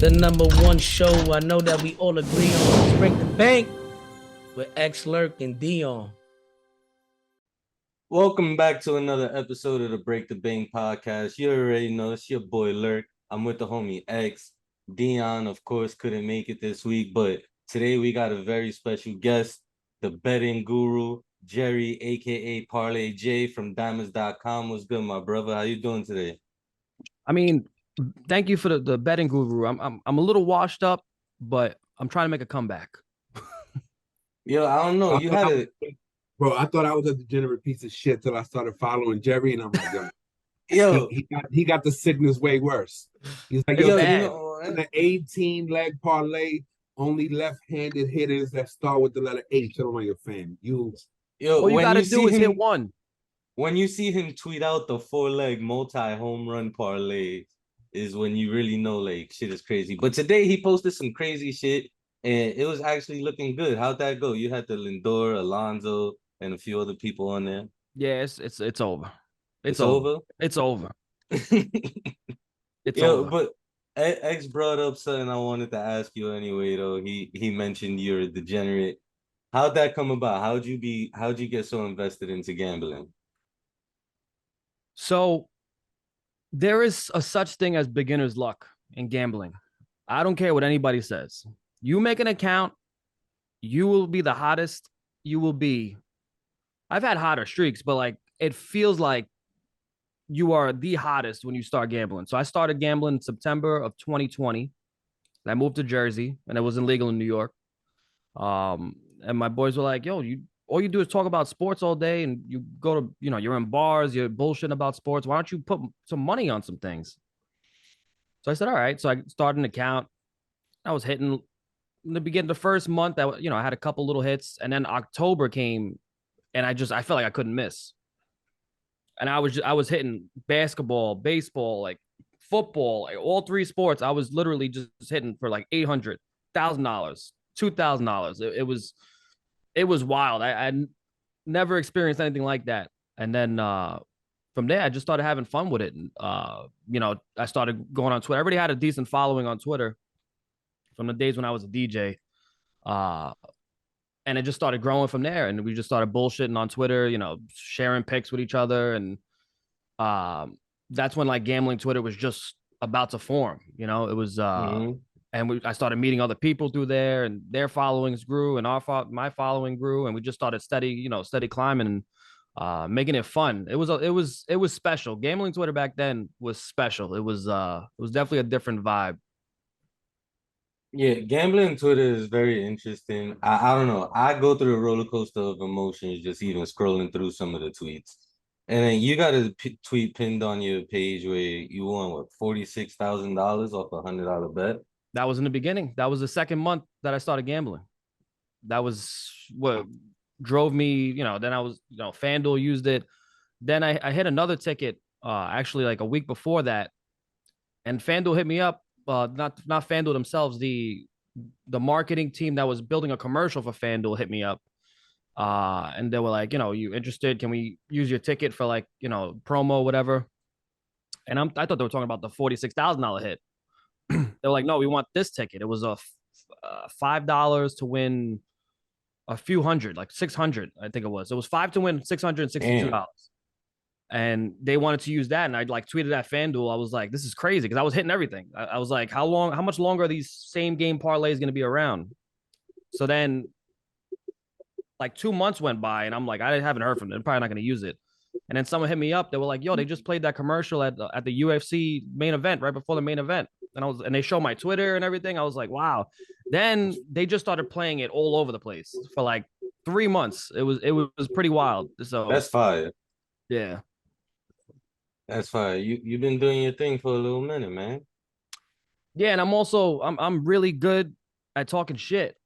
The number one show I know that we all agree on is Break the Bank with X, Lerk, and Dion. Welcome back to another episode of the Break the Bank podcast. You already know it's your boy Lerk. I'm with the homie X. Dion, of course, couldn't make it this week, but today we got a very special guest, the betting guru, Jerry, aka Parlay J from Diamonds.com. What's good, my brother? How you doing today? I mean, thank you for the betting guru. I'm a little washed up, but I'm trying to make a comeback. Yo, I don't know. You had a Bro, I thought I was a degenerate piece of shit till I started following Jerry, and I'm like, yo, yo, he got the sickness way worse. He's like, Yo, yo, bad. you know, in the 18 leg parlay, only left-handed hitters that start with the letter H. I don't want your fan. yo, All you when got to you do see is him, hit one. when you see him tweet out the 4-leg multi-home run parlay is when you really know like shit is crazy. But today he posted some crazy shit and it was actually looking good. How'd that go? You had the Lindor, Alonso, and a few other people on there. Yeah, it's over. It's over? It's over. It's Yo, over. but X brought up something I wanted to ask you anyway though. He mentioned you're a degenerate. How'd that come about? How'd you get so invested into gambling? So there is a such thing as beginner's luck in gambling. I don't care what anybody says. You make an account, you will be the hottest. You will be. I've had hotter streaks, but like it feels like you are the hottest when you start gambling. So I started gambling in September of 2020. I moved to Jersey, and it wasn't legal in New York. And my boys were like, "Yo, you all you do is talk about sports all day, and you go to, you're in bars, you're bullshitting about sports. Why don't you put some money on some things?" So I said, "All right." So I started an account. I was hitting in the beginning, the first month. I had a couple little hits, and then October came, and I felt like I couldn't miss. And I was hitting basketball, baseball, like football, like all three sports. I was literally just hitting for like $800,000, $2,000. It was wild. I never experienced anything like that. And then from there, I just started having fun with it. And I started going on Twitter. I already had a decent following on Twitter from the days when I was a DJ. And it just started growing from there. And we just started bullshitting on Twitter, sharing pics with each other. And that's when like gambling Twitter was just about to form. It was and I started meeting other people through there, and their followings grew, and my following grew, and we just started steady climbing and making it fun. It was special. Gambling Twitter back then was special. It was definitely a different vibe. Yeah, gambling Twitter is very interesting. I don't know. I go through a roller coaster of emotions just even scrolling through some of the tweets. And then you got a tweet pinned on your page where you won what $46,000 off $100 bet. That was in the beginning. That was the second month that I started gambling. That was what drove me, then I was, FanDuel used it. Then I hit another ticket actually like a week before that. And FanDuel hit me up. Not FanDuel themselves, the marketing team that was building a commercial for FanDuel hit me up. And they were like, you interested? Can we use your ticket for like, promo, whatever? And I thought they were talking about the $46,000 hit. They were like, no, we want this ticket. It was a $5 to win a few hundred, like 600, I think it was. It was 5 to win $662. And they wanted to use that. And I like tweeted at FanDuel. I was like, this is crazy because I was hitting everything. I was like, how much longer are these same game parlays going to be around? So then like 2 months went by and I'm like, I haven't heard from them. They're probably not going to use it. And then someone hit me up. They were like, yo, they just played that commercial at the UFC main event right before the main event. And they showed my Twitter and everything. I was like, wow. Then they just started playing it all over the place for like 3 months. It was pretty wild. So that's fire. Yeah. That's fine. You've been doing your thing for a little minute, man. Yeah, and I'm really good at talking shit.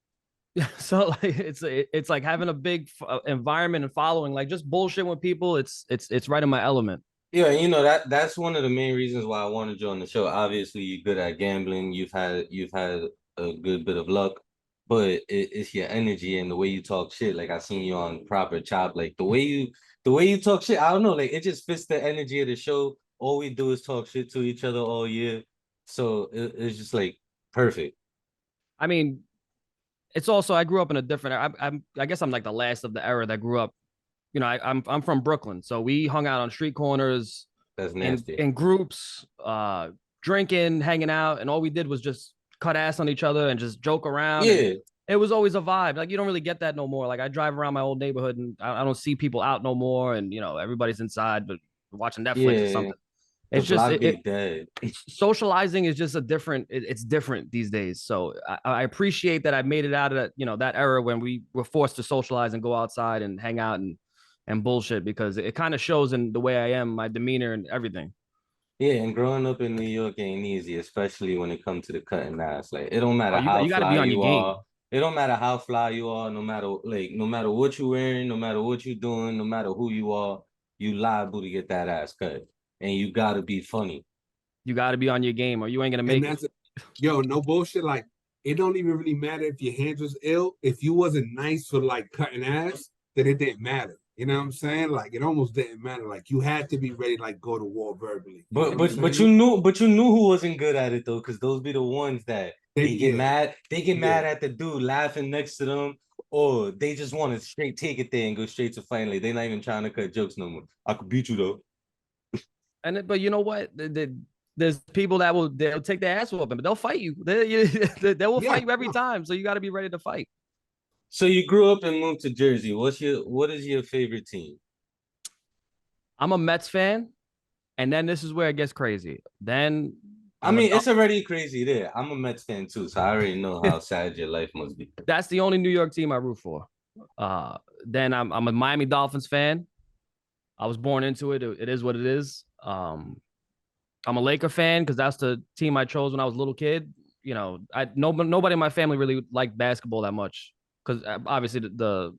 So like it's like having a big environment and following, like just bullshit with people. It's right in my element. Yeah, that's one of the main reasons why I wanted you on the show. Obviously, you're good at gambling. You've had a good bit of luck, but it's your energy and the way you talk shit. Like I seen you on Proper Chop. Like the way you talk shit. I don't know. Like it just fits the energy of the show. All we do is talk shit to each other all year. So it's just like Perfect. I mean, it's also I grew up in a different. I guess I'm like the last of the era that grew up. You know, I'm from Brooklyn, so we hung out on street corners That's in nasty. in groups, drinking, hanging out, and all we did was just cut ass on each other and just joke around. And Yeah. it was always a vibe. Like you don't really get that no more. Like I drive around my old neighborhood and I don't see people out no more, and you know everybody's inside but watching Netflix or Yeah. something. The It's just block be dead. socializing is just a different. It's different these days. So I appreciate that I made it out of that that era when we were forced to socialize and go outside and hang out and bullshit because it kind of shows in the way I am, my demeanor and everything. Yeah, and growing up in New York ain't easy, especially when it comes to the cutting ass. Like it don't Oh, matter you how got to fly be on your you game. are. It don't matter how fly you are, no matter what you wearing, no matter what you doing, no matter who you are, you liable to get that ass cut. And you gotta be funny. You got to be on your game, or you ain't gonna And make it. that's yo, no bullshit. Like it don't even really matter if your hands was ill. If you wasn't nice for like cutting ass, then it didn't matter. You know what I'm saying? Like it almost didn't matter. Like you had to be ready to like go to war verbally. You know But what I'm but saying? you knew who wasn't good at it though, because those be the ones that they get Yeah, mad, yeah. at the dude laughing next to them, or they just want to straight take it there and go straight to fighting. Like they're not even trying to cut jokes no more. I could beat you though. But you know what? There's people that they'll take their ass whooping, but they'll fight you. They will Yeah, fight you every time. So you got to be ready to fight. So you grew up and moved to Jersey. What is your favorite team? I'm a Mets fan, and then this is where it gets crazy. Then I I'm a mean, it's already crazy there. I'm a Mets fan too, so I already know how sad your life must be. that's the only New York team I root for. Then I'm a Miami Dolphins fan. I was born into it. It is what it is. I'm a Laker fan because that's the team I chose when I was a little kid. You know, nobody in my family really liked basketball that much because obviously the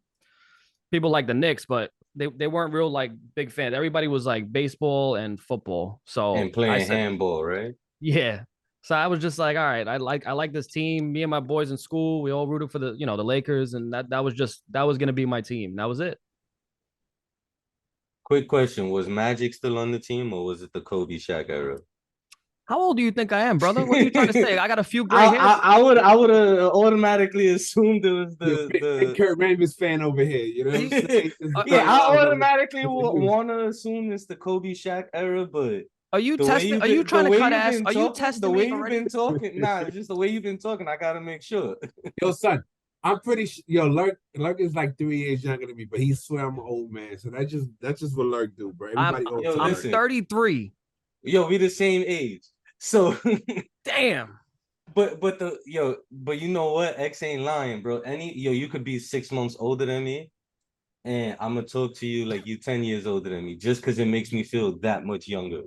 people like the Knicks, but they weren't real like big fans. Everybody was like baseball and football. So And I playing said, handball, right? yeah. So I was just like, all right, I like this team. Me and my boys in school, we all rooted for the Lakers, and that was gonna be my team. That was it. Quick question: was Magic still on the team, or was it the Kobe Shaq era? How old do you think I am, brother? What are you trying to say? I got a few gray hairs. I would have automatically assumed it was Yo, big Kurt Rambis fan over here. You know what I'm saying? yeah, I automatically Are want to assume it's the Kobe Shaq era, but Are you the way testing? you've Are you been, the trying to way cut you've ass? been Are you talking, the testing way me you've already? been talking, nah, it's just the way you've been talking. I gotta make sure. Yo, son, I'm pretty sure. Yo, Lurk is like 3 years younger than me, but he swear I'm an old man. So that's just what Lurk do, bro. I'm Everybody old Yo, to I'm Lurk. listen, 33. yo, we the same age, so. Damn. But you know what? X ain't lying, bro. You could be 6 months older than me, and I'm gonna talk to you like you 10 years older than me, just because it makes me feel that much younger.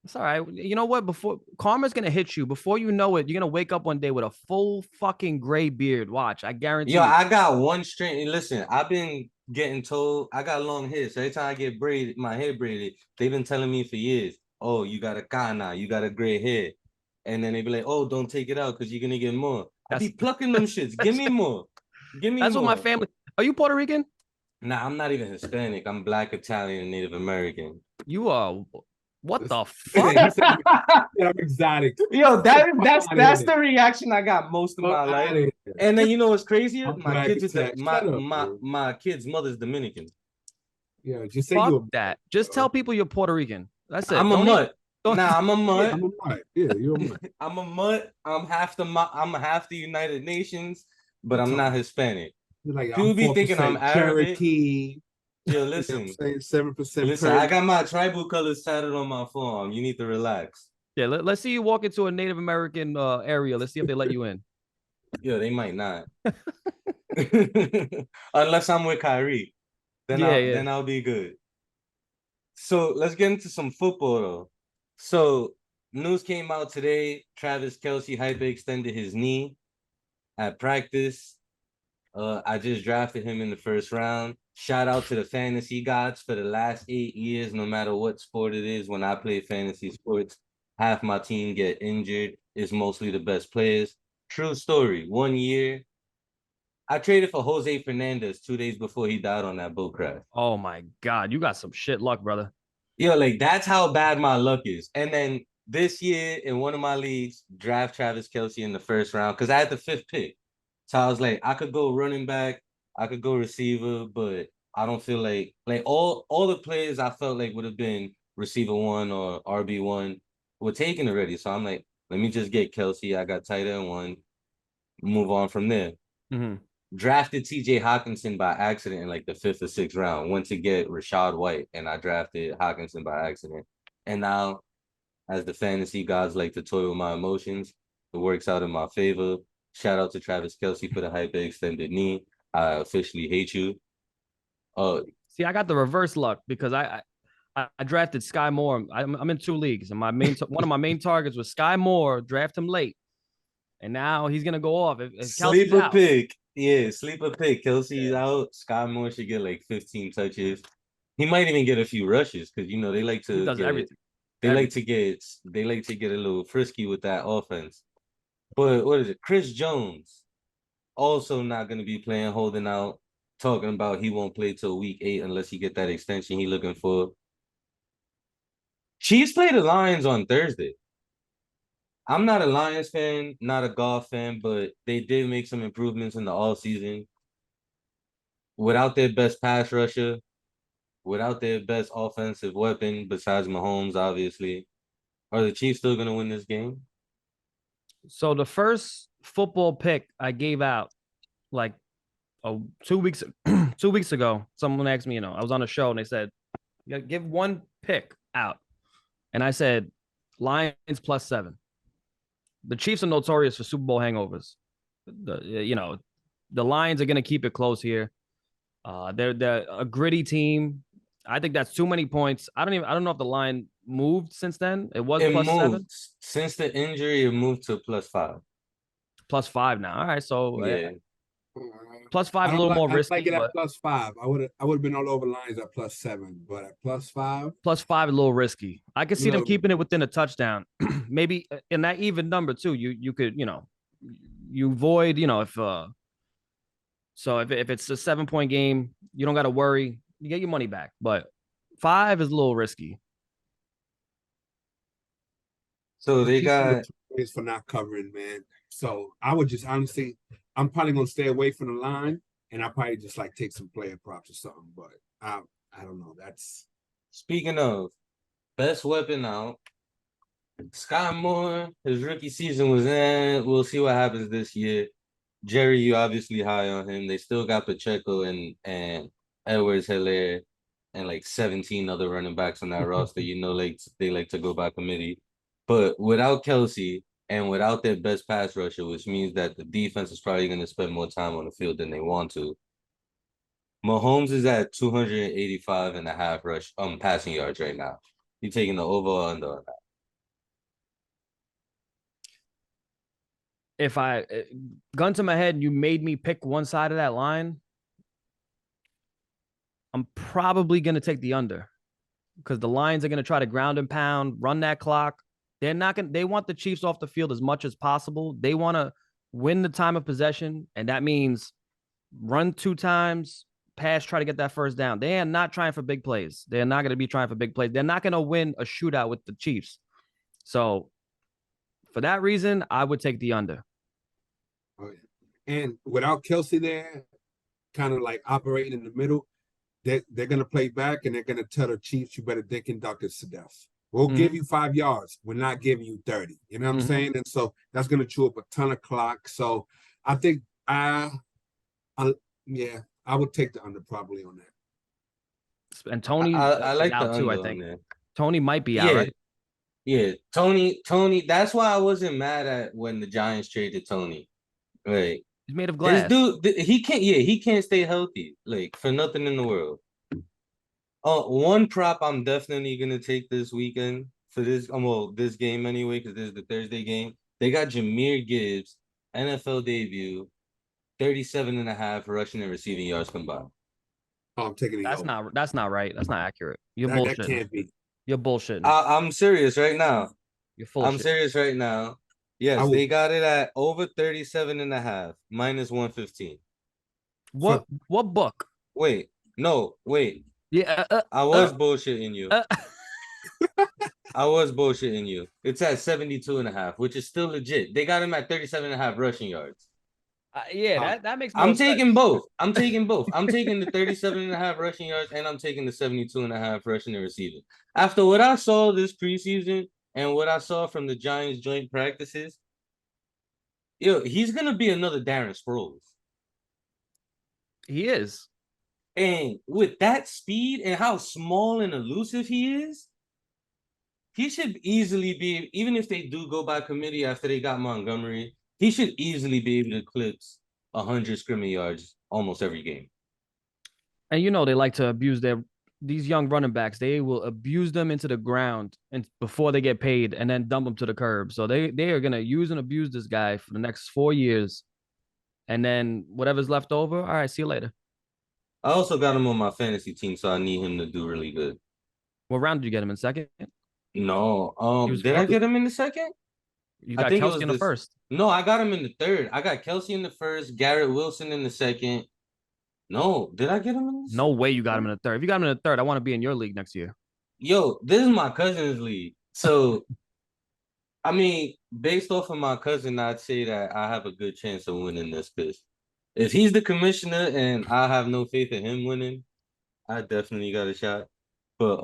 It's all right. You know what? Before karma's gonna hit you, before you know it, you're gonna wake up one day with a full fucking gray beard. Watch, I guarantee Yo, you. I got one straight. Listen, I've been getting told I got long hair, so every time I get braided, my hair braided, they've been telling me for years, "Oh, you got a kana, you got a gray hair," and then they be like, "Oh, don't take it out because you're gonna get more." I be That's plucking them shits. Give me more. Give me that's what my more. family. Are you Puerto Rican? Nah, I'm not even Hispanic. I'm Black, Italian, and Native American. You are. What the fuck? He said I'm exotic. Yo, that's Outta the reaction I got most of Fuck my life. outta here. And then you know what's crazier? I'm My black kids as is the heck. Shut up, bro. my kid's mother's Dominican. Yeah, just say Fuck you a that. Just tell people you're Puerto Rican. That's it. I'm a Don't even. mutt. Don't, Nah, I'm a Yeah, mutt. I'm a mutt. Yeah, you're a mutt. I'm a mutt. I'm half the United Nations, but I'm not Hispanic. You're like People I'm be thinking I'm 4% Arabic. Cherokee. Yo, You know what listen, I'm saying? 7% listen. I Persian. got my tribal colors tatted on my forearm. You need to relax. yeah. Let's see you walk into a Native American area. Let's see if they let you in. Yo, they might not. Unless I'm with Kyrie. Yeah, yeah. Then I'll be good. So let's get into some football though. So news came out today. Travis Kelce hyperextended his knee at practice. I just drafted him in the first round. Shout out to the fantasy gods for the last 8 years, no matter what sport it is. When I play fantasy sports, half my team get injured. It's mostly the best players. True story. 1 year, I traded for Jose Fernandez 2 days before he died on that boat crash. Oh my God, you got some shit luck, brother. Yo, like that's how bad my luck is. And then this year in one of my leagues, draft Travis Kelce in the first round because I had the 5th pick. So I was like, I could go running back, I could go receiver, but I don't feel like all the players I felt like would have been receiver 1 or RB1 were taken already. So I'm like, let me just get Kelce. I got tight end 1, move on from there. Mm-hmm. Drafted TJ Hawkinson by accident in like the 5th or 6th round. Went to get Rashad White, and I drafted Hawkinson by accident. And now, as the fantasy gods like to toy with my emotions, it works out in my favor. Shout out to Travis Kelce for the hyper extended knee. I officially hate you. See, I got the reverse luck because I drafted Sky Moore. I'm in 2 leagues, and one of my main targets was Sky Moore. Draft him late, and now he's gonna go off. If Kelce's sleeper out, pick. Yeah, sleeper pick. Kelsey's Yeah. out. Sky Moore should get like 15 touches. He might even get a few rushes because they like he to does get everything. they like to get a little frisky with that offense. But what is it? Chris Jones also not gonna be playing, holding out, talking about he won't play till week 8 unless he get that extension he looking for. Chiefs play the Lions on Thursday. I'm not a Lions fan, not a golf fan, but they did make some improvements in the all season. Without their best pass rusher, without their best offensive weapon besides Mahomes, obviously, are the Chiefs still gonna win this game? So the first football pick I gave out like 2 weeks 2 weeks ago, someone asked me, I was on a show and they said, give one pick out. And I said, Lions +7. The Chiefs are notorious for Super Bowl hangovers. The Lions are going to keep it close here. They're a gritty team. I think that's too many points. I don't know if the line moved since then. It was It +7. moved since the injury. It moved to +5. +5 now. All right, so Yeah, +5 a little more I risky, like it at but +5. I would have been all over Lions at +7, but at +5, +5 a little risky. I could see them No. keeping it within a touchdown. Maybe in that even number too. You could, you void, if so if it's a 7-point game, you don't got to worry. You get your money back. But 5 is a little risky. so they Chiefs are got notorious for not covering, man. So I would just honestly, I'm probably gonna stay away from the line, and I'll probably just like take some player props or something. But I don't know. That's speaking of best weapon out. Sky Moore, his rookie season was in. We'll see what happens this year. Jerry, you obviously high on him. They still got Pacheco and Edwards Hilaire and like 17 other running backs on that roster. Like they like to go by committee. But without Kelce and without their best pass rusher, which means that the defense is probably going to spend more time on the field than they want to. Mahomes is at 285 and a half passing yards right now. You taking the over or under on that? If I gun to my head, you made me pick one side of that line, I'm probably going to take the under because the Lions are going to try to ground and pound, run that clock. They're not going to, they want the Chiefs off the field as much as possible. They want to win the time of possession, and that means run 2 times, pass, try to get that first down. They are not trying for big plays. They're not going to be trying for big plays. They're not going to win a shootout with the Chiefs. So for that reason, I would take the under. oh, yeah. And without Kelce there, kind of like operating in the middle, they're gonna play back and they're gonna tell the Chiefs, you better dick and duck us to death. We'll give you 5 yards. We're not giving you 30. You know what I'm saying? And so that's gonna chew up a ton of clock. So I think yeah, I would take the under probably on that. And Tony I like out the too, I under think. on there. Tony might be out, right? Yeah, Tony. That's why I wasn't mad at when the Giants traded Tony. Right, He's made of this glass. dude, he can't. Yeah, he can't stay healthy. Like for nothing in the world. One prop I'm definitely gonna take this weekend for this. This game anyway, because this is the Thursday game. They got Jahmyr Gibbs, NFL debut, 37 and a half rushing and receiving yards combined. Oh, I'm taking the That's over. not right. That's not accurate. You're That bullshitting. can't be. You're bullshitting. I'm serious right now. You're full of I'm shit. serious right now. Yes, they got it at over 37 and a half, minus 115. What book? Wait, no, wait. Yeah, I was bullshitting you. I was bullshitting you. It's at 72.5, which is still legit. They got him at 37.5 rushing yards. Yeah, Uh, that makes more I'm sense. taking both. I'm taking both. I'm taking the 37.5 rushing yards and I'm taking the 72.5 rushing and receiving. After what I saw this preseason and what I saw from the Giants joint practices, he's gonna be another Darren Sproles. He is. And with that speed and how small and elusive he is, he should easily be, even if they do go by committee after they got Montgomery, he should easily be able to eclipse 100 scrimmage yards almost every game. And they like to abuse these young running backs. They will abuse them into the ground and before they get paid and then dump them to the curb. So they are gonna use and abuse this guy for the next 4 years. And then whatever's left over, all right, see you later. I also got him on my fantasy team, so I need him to do really good. What round did you get him in second? No, He was did I first. get him in the second? You I got think it Kelsey was in the this. first. No, I got him in the third. I got Kelsey in the first, Garrett Wilson in the second. No, did I get him in the No second? way you got him in the third. If you got him in the third, I want to be in your league next year. Yo, this is my cousin's league. So, I mean, based off of my cousin, I'd say that I have a good chance of winning this because if he's the commissioner and I have no faith in him winning, I definitely got a shot. But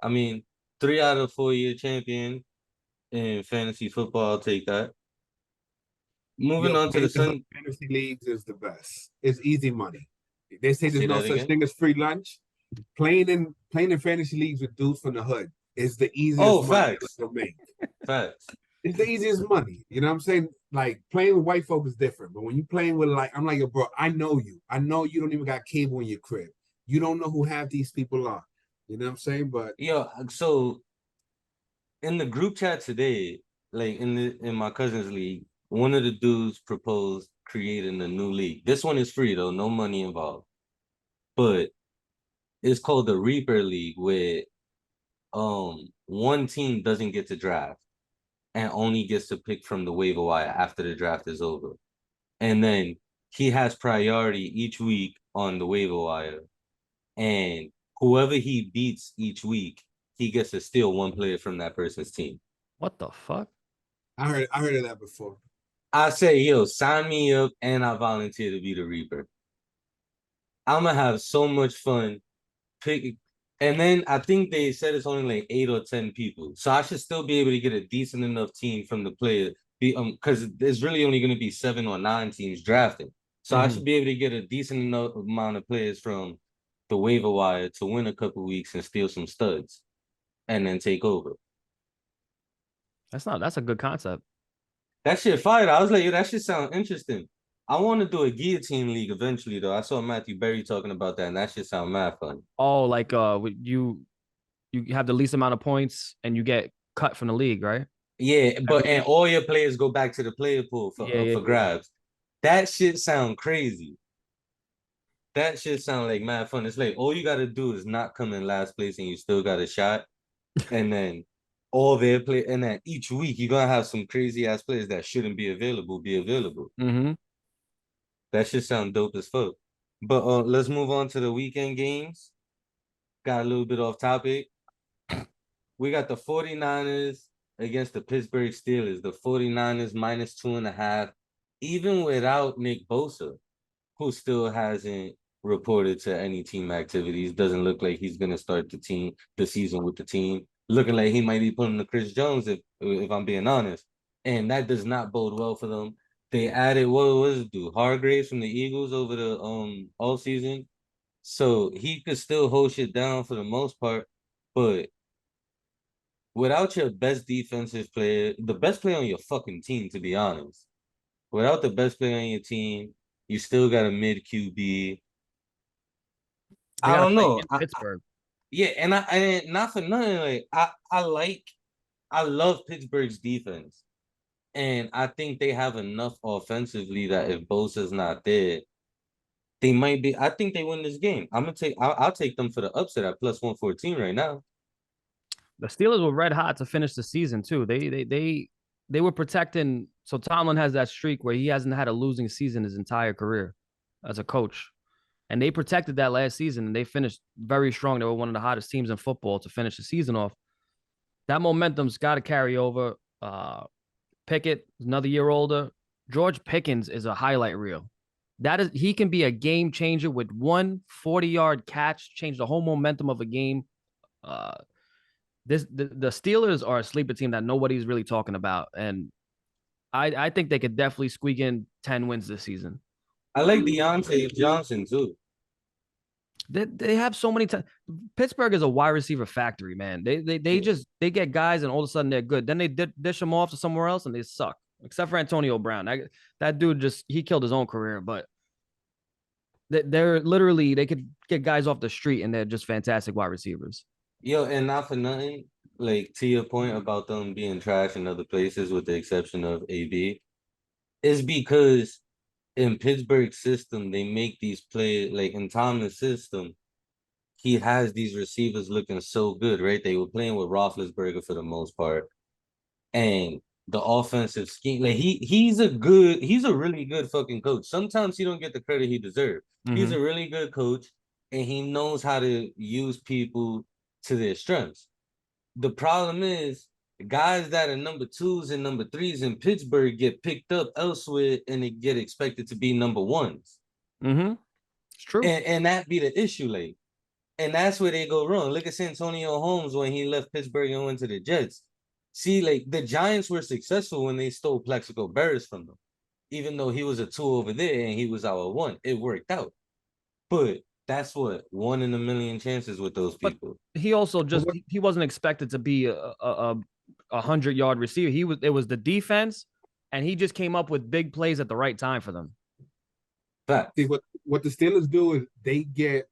I mean, 3 out of 4 year champion in fantasy football, I'll take that. Moving Yo, on to the Sun. fantasy leagues is the best. It's easy money. They say there's Say no that such again? thing as free lunch. Playing in fantasy leagues with dudes from the hood is the easiest Oh, money facts. you'll make. Facts. It's the easiest money. You know what I'm saying? Like playing with white folk is different, but when you playing with I'm like, yo, bro, I know you. I know you don't even got cable in your crib. You don't know who half these people are. You know what I'm saying? But Yo, so in the group chat today, like in my cousin's league, one of the dudes proposed creating a new league. This one is free though, no money involved. But it's called the Reaper League, where one team doesn't get to draft and only gets to pick from the waiver wire after the draft is over. And then he has priority each week on the waiver wire. And whoever he beats each week, he gets to steal one player from that person's team. What the fuck? I heard of that before. I say, yo, sign me up and I volunteer to be the Reaper. I'm gonna have so much fun pick. And then I think they said it's only like 8 or 10 people. So I should still be able to get a decent enough team from the player. Because there's really only gonna be 7 or 9 teams drafting. So I should be able to get a decent enough amount of players from the waiver wire to win a couple weeks and steal some studs and then take over. That's a good concept. That shit fired. I was like, yo, that shit sound interesting. I want to do a guillotine league eventually, though. I saw Matthew Berry talking about that, and that shit sound mad fun. Oh, like you have the least amount of points and you get cut from the league, right? Yeah, and all your players go back to the player pool for grabs. That shit sound crazy. That shit sound like mad fun. It's like all you gotta do is not come in last place and you still got a shot. And then all their play, and then each week you're gonna have some crazy ass players that shouldn't be available. Mm-hmm. That shit sound dope as fuck. But let's move on to the weekend games. Got a little bit off topic. We got the 49ers against the Pittsburgh Steelers. The 49ers minus 2.5, even without Nick Bosa, who still hasn't reported to any team activities. Doesn't look like he's gonna start the season with the team. Looking like he might be pulling the Chris Jones if I'm being honest. And that does not bode well for them. They added what was it do? Hargraves from the Eagles over the all season. So he could still hold shit down for the most part, but without your best defensive player, the best player on your fucking team, to be honest, without the best player on your team, you still got a mid QB. I don't know. Pittsburgh. Yeah, and not for nothing. Like I love Pittsburgh's defense, and I think they have enough offensively that if Bosa's not there, they might be. I think they win this game. I'll take them for the upset at plus 114 right now. The Steelers were red hot to finish the season too. They were protecting. So Tomlin has that streak where he hasn't had a losing season his entire career as a coach, and they protected that last season and they finished very strong. They were one of the hottest teams in football to finish the season off. That momentum's got to carry over. Pickett, another year older. George Pickens is a highlight reel. He can be a game changer with one 40-yard catch, change the whole momentum of a game. Uh, the Steelers are a sleeper team that nobody's really talking about, and I think they could definitely squeak in 10 wins this season. I like Deontay Johnson too. They have so many times. Pittsburgh is a wide receiver factory, man. They just they get guys and all of a sudden they're good. Then they dish them off to somewhere else and they suck. Except for Antonio Brown. That dude he killed his own career, but they're literally they could get guys off the street and they're just fantastic wide receivers. Yo, and not for nothing, like to your point about them being trash in other places, with the exception of AB, is because in Pittsburgh's system, they make these plays like in Tomlin's system, he has these receivers looking so good, right? They were playing with Roethlisberger for the most part. And the offensive scheme, like he's a really good fucking coach. Sometimes he don't get the credit he deserves. He's a really good coach, and he knows how to use people to their strengths. The problem is guys that are number 2s and number 3s in Pittsburgh get picked up elsewhere and they get expected to be number 1s. It's true. And that be the issue, like. And that's where they go wrong. Look at Santonio Holmes when he left Pittsburgh and went to the Jets. See, like the Giants were successful when they stole Plexico Burress from them. Even though he was a 2 over there and he was our 1. It worked out. But that's what 1 in a million chances with those people. But he also he wasn't expected to be a 100-yard receiver. It was the defense, and he just came up with big plays at the right time for them. Fact. See, what the Steelers do is they get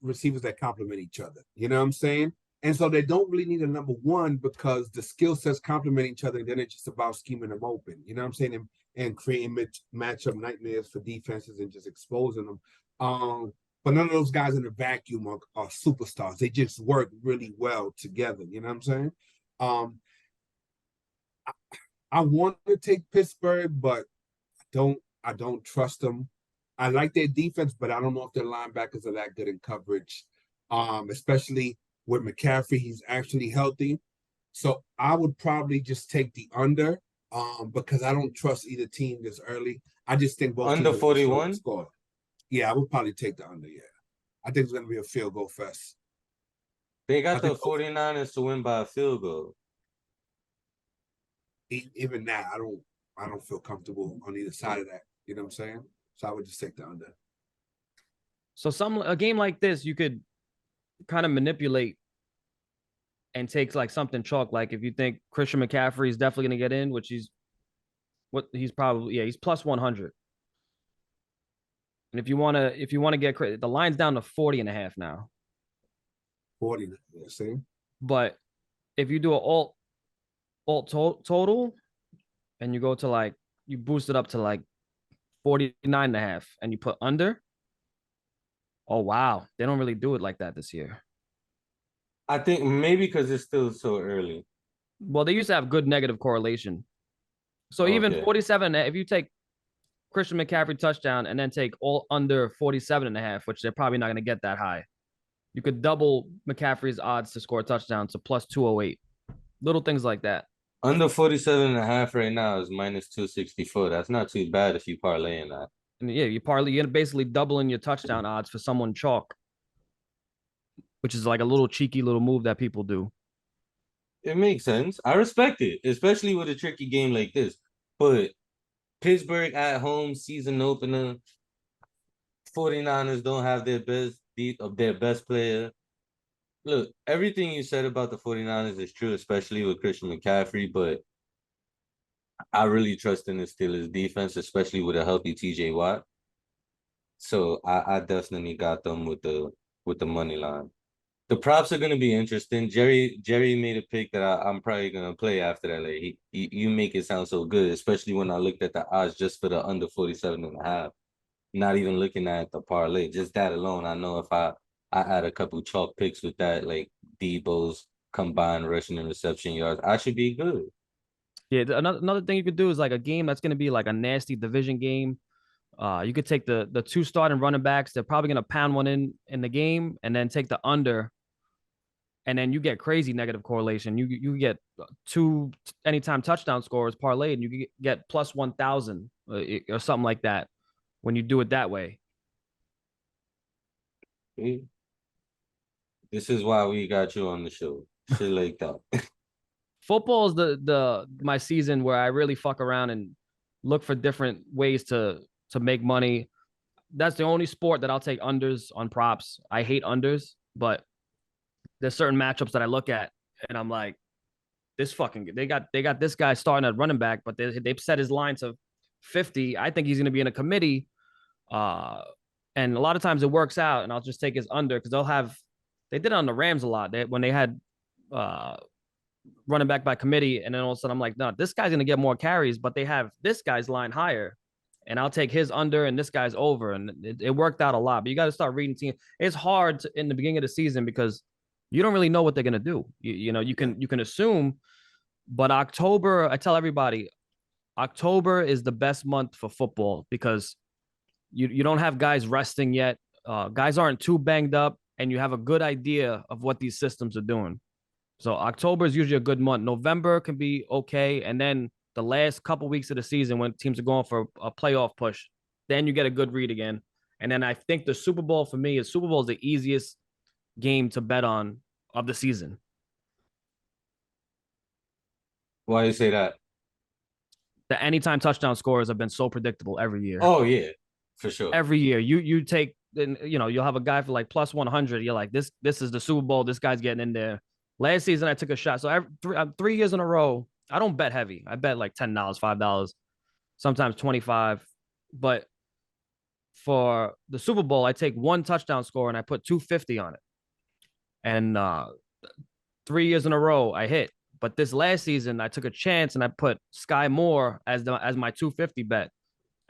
receivers that complement each other. You know what I'm saying? And so they don't really need a number 1 because the skill sets complement each other. And then it's just about scheming them open. You know what I'm saying? And creating matchup nightmares for defenses and just exposing them. But none of those guys in the vacuum are superstars. They just work really well together. You know what I'm saying? I want to take Pittsburgh, but I don't trust them. I like their defense, but I don't know if their linebackers are that good in coverage, especially with McCaffrey. He's actually healthy. So I would probably just take the under because I don't trust either team this early. I just think both under 41. Yeah, I would probably take the under, yeah. I think it's going to be a field goal fest. They got the 49ers to win by a field goal. Even that, I don't feel comfortable on either side of that. You know what I'm saying? So I would just take the under. So a game like this, you could kind of manipulate and take like something chalk. Like if you think Christian McCaffrey is definitely going to get in, which he's probably, he's plus 100. And if you want to get the line's down to 40.5 now. 40, see? But if you do an alt total and you go to like, you boost it up to like 49.5 and you put under. Oh, wow. They don't really do it like that this year. I think maybe because it's still so early. Well, they used to have good negative correlation. So even 47, if you take Christian McCaffrey touchdown and then take all under 47.5, which they're probably not going to get that high, you could double McCaffrey's odds to score a touchdown to plus 208. Little things like that. Under 47.5 right now is minus 264. That's not too bad if you parlay in that. And yeah, you're basically doubling your touchdown odds for someone chalk, which is like a little cheeky little move that people do. It makes sense. I respect it, especially with a tricky game like this. But Pittsburgh at home, season opener, 49ers don't have their best player. Look, everything you said about the 49ers is true, especially with Christian McCaffrey, but I really trust in the Steelers defense, especially with a healthy TJ Watt. So I definitely got them with the money line. The props are gonna be interesting. Jerry made a pick that I'm probably gonna play after that. Like you make it sound so good, especially when I looked at the odds just for the under 47.5. Not even looking at the parlay, just that alone. I know if I add a couple chalk picks with that, like Debo's combined rushing and reception yards, I should be good. Yeah, another thing you could do is like a game that's going to be like a nasty division game. You could take the 2 starting running backs. They're probably going to pound one in the game, and then take the under and then you get crazy negative correlation. You get 2 anytime touchdown scorers parlayed, and you get plus 1,000 or something like that when you do it that way. See? This is why we got you on the show. Shit like that. Football is the my season where I really fuck around and look for different ways to make money. That's the only sport that I'll take unders on props. I hate unders, but there's certain matchups that I look at and I'm like, this fucking they got this guy starting at running back, but they've set his line to 50. I think he's going to be in a committee, and a lot of times it works out, and I'll just take his under because they did it on the Rams a lot. When they had running back by committee, and then all of a sudden I'm like, no, this guy's going to get more carries, but they have this guy's line higher, and I'll take his under and this guy's over, and it worked out a lot. But you got to start reading teams. It's hard in the beginning of the season because you don't really know what they're going to do. You know, you can assume, but October, I tell everybody, October is the best month for football because you don't have guys resting yet. Guys aren't too banged up, and you have a good idea of what these systems are doing. So October is usually a good month. November can be okay, and then the last couple weeks of the season when teams are going for a playoff push, then you get a good read again. And then I think the Super Bowl for me is the easiest game to bet on of the season. Why you say that? The anytime touchdown scores have been so predictable every year. Oh yeah, for sure. Every year, you take, you'll have a guy for like plus 100. You're like, this is the Super Bowl. This guy's getting in there. Last season, I took a shot. So 3 years in a row, I don't bet heavy. I bet like $10, $5, sometimes 25. But for the Super Bowl, I take one touchdown score and I put 250 on it. And 3 years in a row, I hit. But this last season, I took a chance and I put Sky Moore as my 250 bet.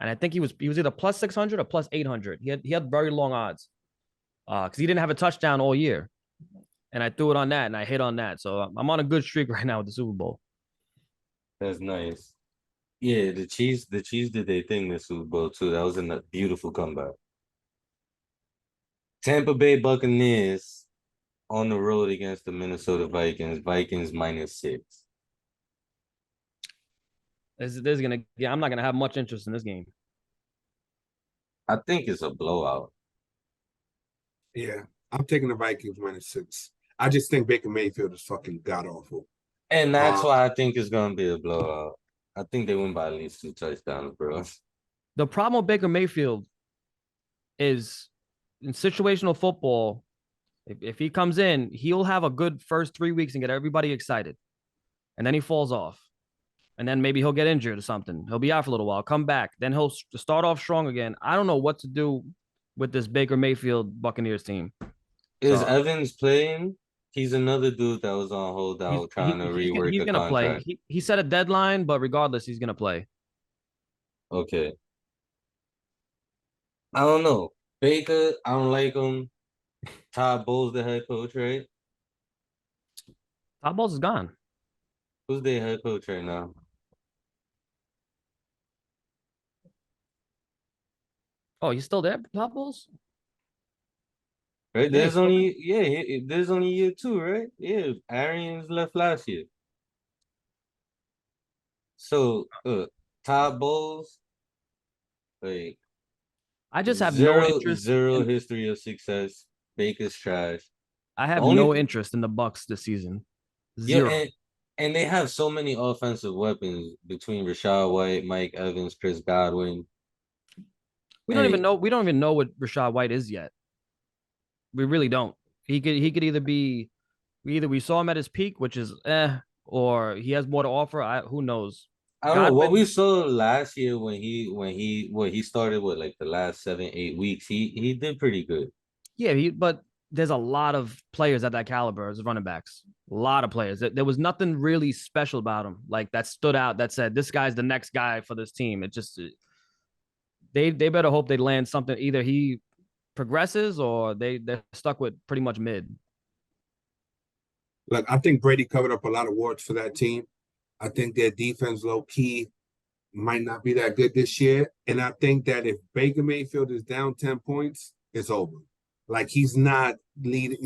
And I think he was either plus 600 or plus 800. He had very long odds because he didn't have a touchdown all year. And I threw it on that and I hit on that. So I'm on a good streak right now with the Super Bowl. That's nice. Yeah, the Chiefs did their thing this Super Bowl too. That was a beautiful comeback. Tampa Bay Buccaneers on the road against the Minnesota Vikings. Vikings -6. I'm not gonna have much interest in this game. I think it's a blowout. Yeah, I'm taking the Vikings -6. I just think Baker Mayfield is fucking god awful. And that's why I think it's gonna be a blowout. I think they win by at least 2 touchdowns, bro. The problem with Baker Mayfield is in situational football, if he comes in, he'll have a good first 3 weeks and get everybody excited. And then he falls off. And then maybe he'll get injured or something. He'll be out for a little while, come back. Then he'll start off strong again. I don't know what to do with this Baker Mayfield Buccaneers team. Is Evans playing? He's another dude that was on holdout trying to rework the contract. Play. He set a deadline, but regardless, he's gonna play. Okay. I don't know. Baker, I don't like him. Todd Bowles, the head coach, right? Todd Bowles is gone. Who's their head coach right now? Oh, he's still there, Todd Bowles? Right? There's only year 2, right? Yeah, Arians left last year. So Todd Bowles, like I just have no interest. Zero history of success. Baker's trash. I have no interest in the Bucs this season. Zero. Yeah, and they have so many offensive weapons between Rachaad White, Mike Evans, Chris Godwin. We don't even know what Rachaad White is yet. We really don't. He could either be we saw him at his peak, which is or he has more to offer. Who knows? I don't know what we saw last year when he started with like the last 7-8 weeks. He did pretty good. Yeah, but there's a lot of players at that caliber as running backs. A lot of players. There was nothing really special about him, like that stood out that said this guy's the next guy for this team. It just they better hope they land something. Either he progresses or they're stuck with pretty much mid. Look, I think Brady covered up a lot of warts for that team. I think their defense low key might not be that good this year. And I think that if Baker Mayfield is down 10 points, it's over. Like he's not lead.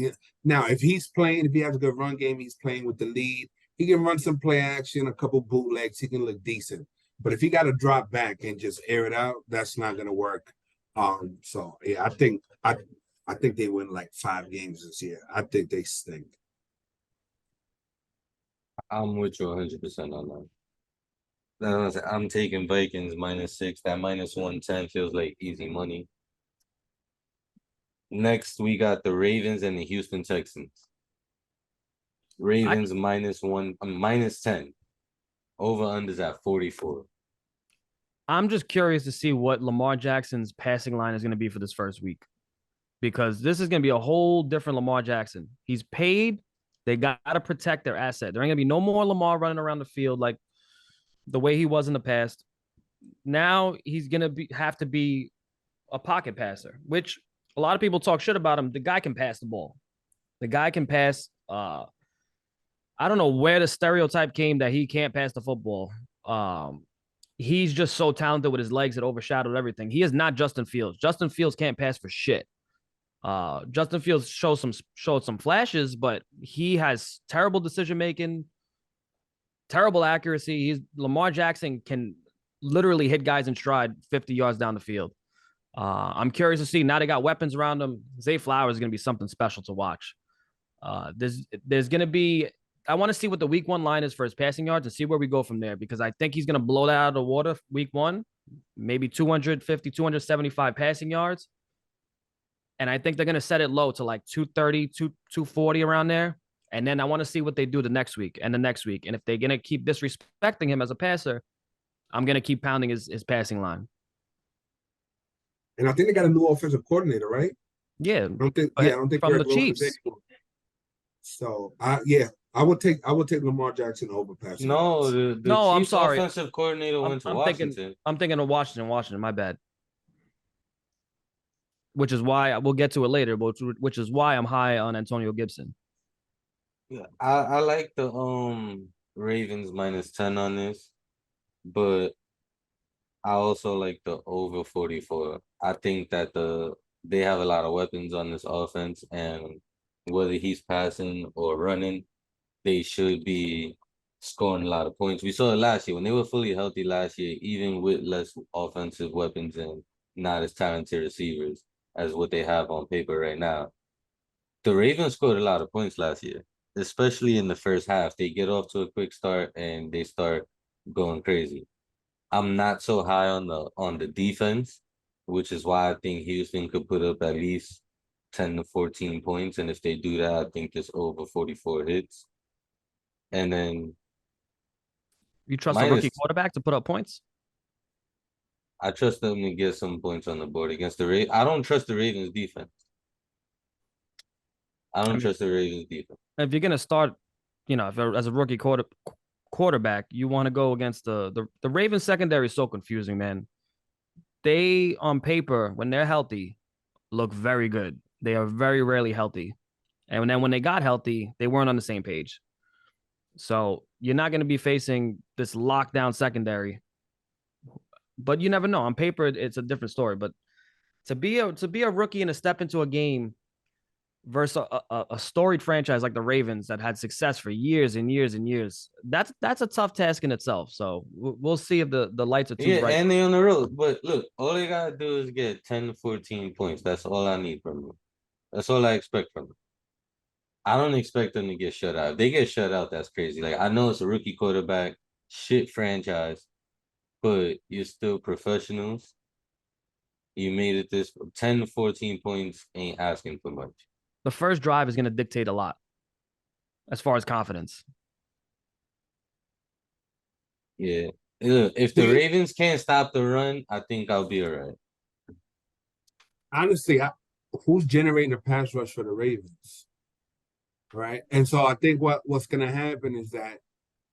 Now, if he's playing, if he has a good run game, he's playing with the lead. He can run some play action, a couple bootlegs. He can look decent. But if he got to drop back and just air it out, that's not going to work. So yeah, I think they win like 5 games this year. I think they stink. I'm with you 100% on that. I'm taking Vikings -6. That -110 feels like easy money. Next, we got the Ravens and the Houston Texans. Ravens -1, -10. Over-unders at 44. I'm just curious to see what Lamar Jackson's passing line is going to be for this first week, because this is going to be a whole different Lamar Jackson. He's paid. They got to protect their asset. There ain't going to be no more Lamar running around the field like the way he was in the past. Now he's going to have to be a pocket passer, which a lot of people talk shit about him. The guy can pass the ball. The guy can pass. I don't know where the stereotype came that he can't pass the football. He's just so talented with his legs, it overshadowed everything. He is not Justin Fields. Justin Fields can't pass for shit. Justin Fields showed some flashes, but he has terrible decision making, terrible accuracy. Lamar Jackson can literally hit guys in stride 50 yards down the field. I'm curious to see, now they got weapons around him. Zay Flowers is going to be something special to watch. There's going to be, I want to see what the week 1 line is for his passing yards and see where we go from there, because I think he's going to blow that out of the water week 1, maybe 250, 275 passing yards. And I think they're going to set it low to like 230, 240 around there. And then I want to see what they do the next week and the next week. And if they're going to keep disrespecting him as a passer, I'm going to keep pounding his passing line. And I think they got a new offensive coordinator, right? Yeah. I don't think from Greg the Chiefs. So I would take Lamar Jackson over passing. No, the No, I'm Chiefs sorry. offensive coordinator went to Washington. I'm thinking of Washington. My bad. Which is why we'll get to it later, which is why I'm high on Antonio Gibson. Yeah, I like the Ravens -10 on this, but I also like the over 44. I think that they have a lot of weapons on this offense, and whether he's passing or running, they should be scoring a lot of points. We saw it last year when they were fully healthy last year, even with less offensive weapons and not as talented receivers as what they have on paper right now. The Ravens scored a lot of points last year, especially in the first half. They get off to a quick start and they start going crazy. I'm not so high on the defense, which is why I think Houston could put up at least 10 to 14 points. And if they do that, I think this over 44 hits. And then you trust a rookie quarterback to put up points? I trust them to get some points on the board against the Ravens. I don't trust the Ravens defense. I don't trust the Ravens defense. If you're gonna start, as a rookie quarterback, you want to go against the Ravens secondary is so confusing, man. They, on paper, when they're healthy, look very good. They are very rarely healthy. And then when they got healthy, they weren't on the same page. So you're not going to be facing this lockdown secondary. But you never know. On paper, it's a different story. But to be a rookie and to step into a game versus a storied franchise like the Ravens that had success for years and years and years, that's a tough task in itself. So we'll see if the lights are too bright. Yeah, and they on the road. But look, all they gotta do is get 10 to 14 points. That's all I need from them. That's all I expect from them. I don't expect them to get shut out. If they get shut out, that's crazy. Like, I know it's a rookie quarterback, shit franchise, but you're still professionals. You made it this 10 to 14 points ain't asking for much. The first drive is going to dictate a lot as far as confidence. Yeah. Look, if the Ravens can't stop the run, I think I'll be all right. Honestly, who's generating a pass rush for the Ravens? Right. And so I think what's going to happen is that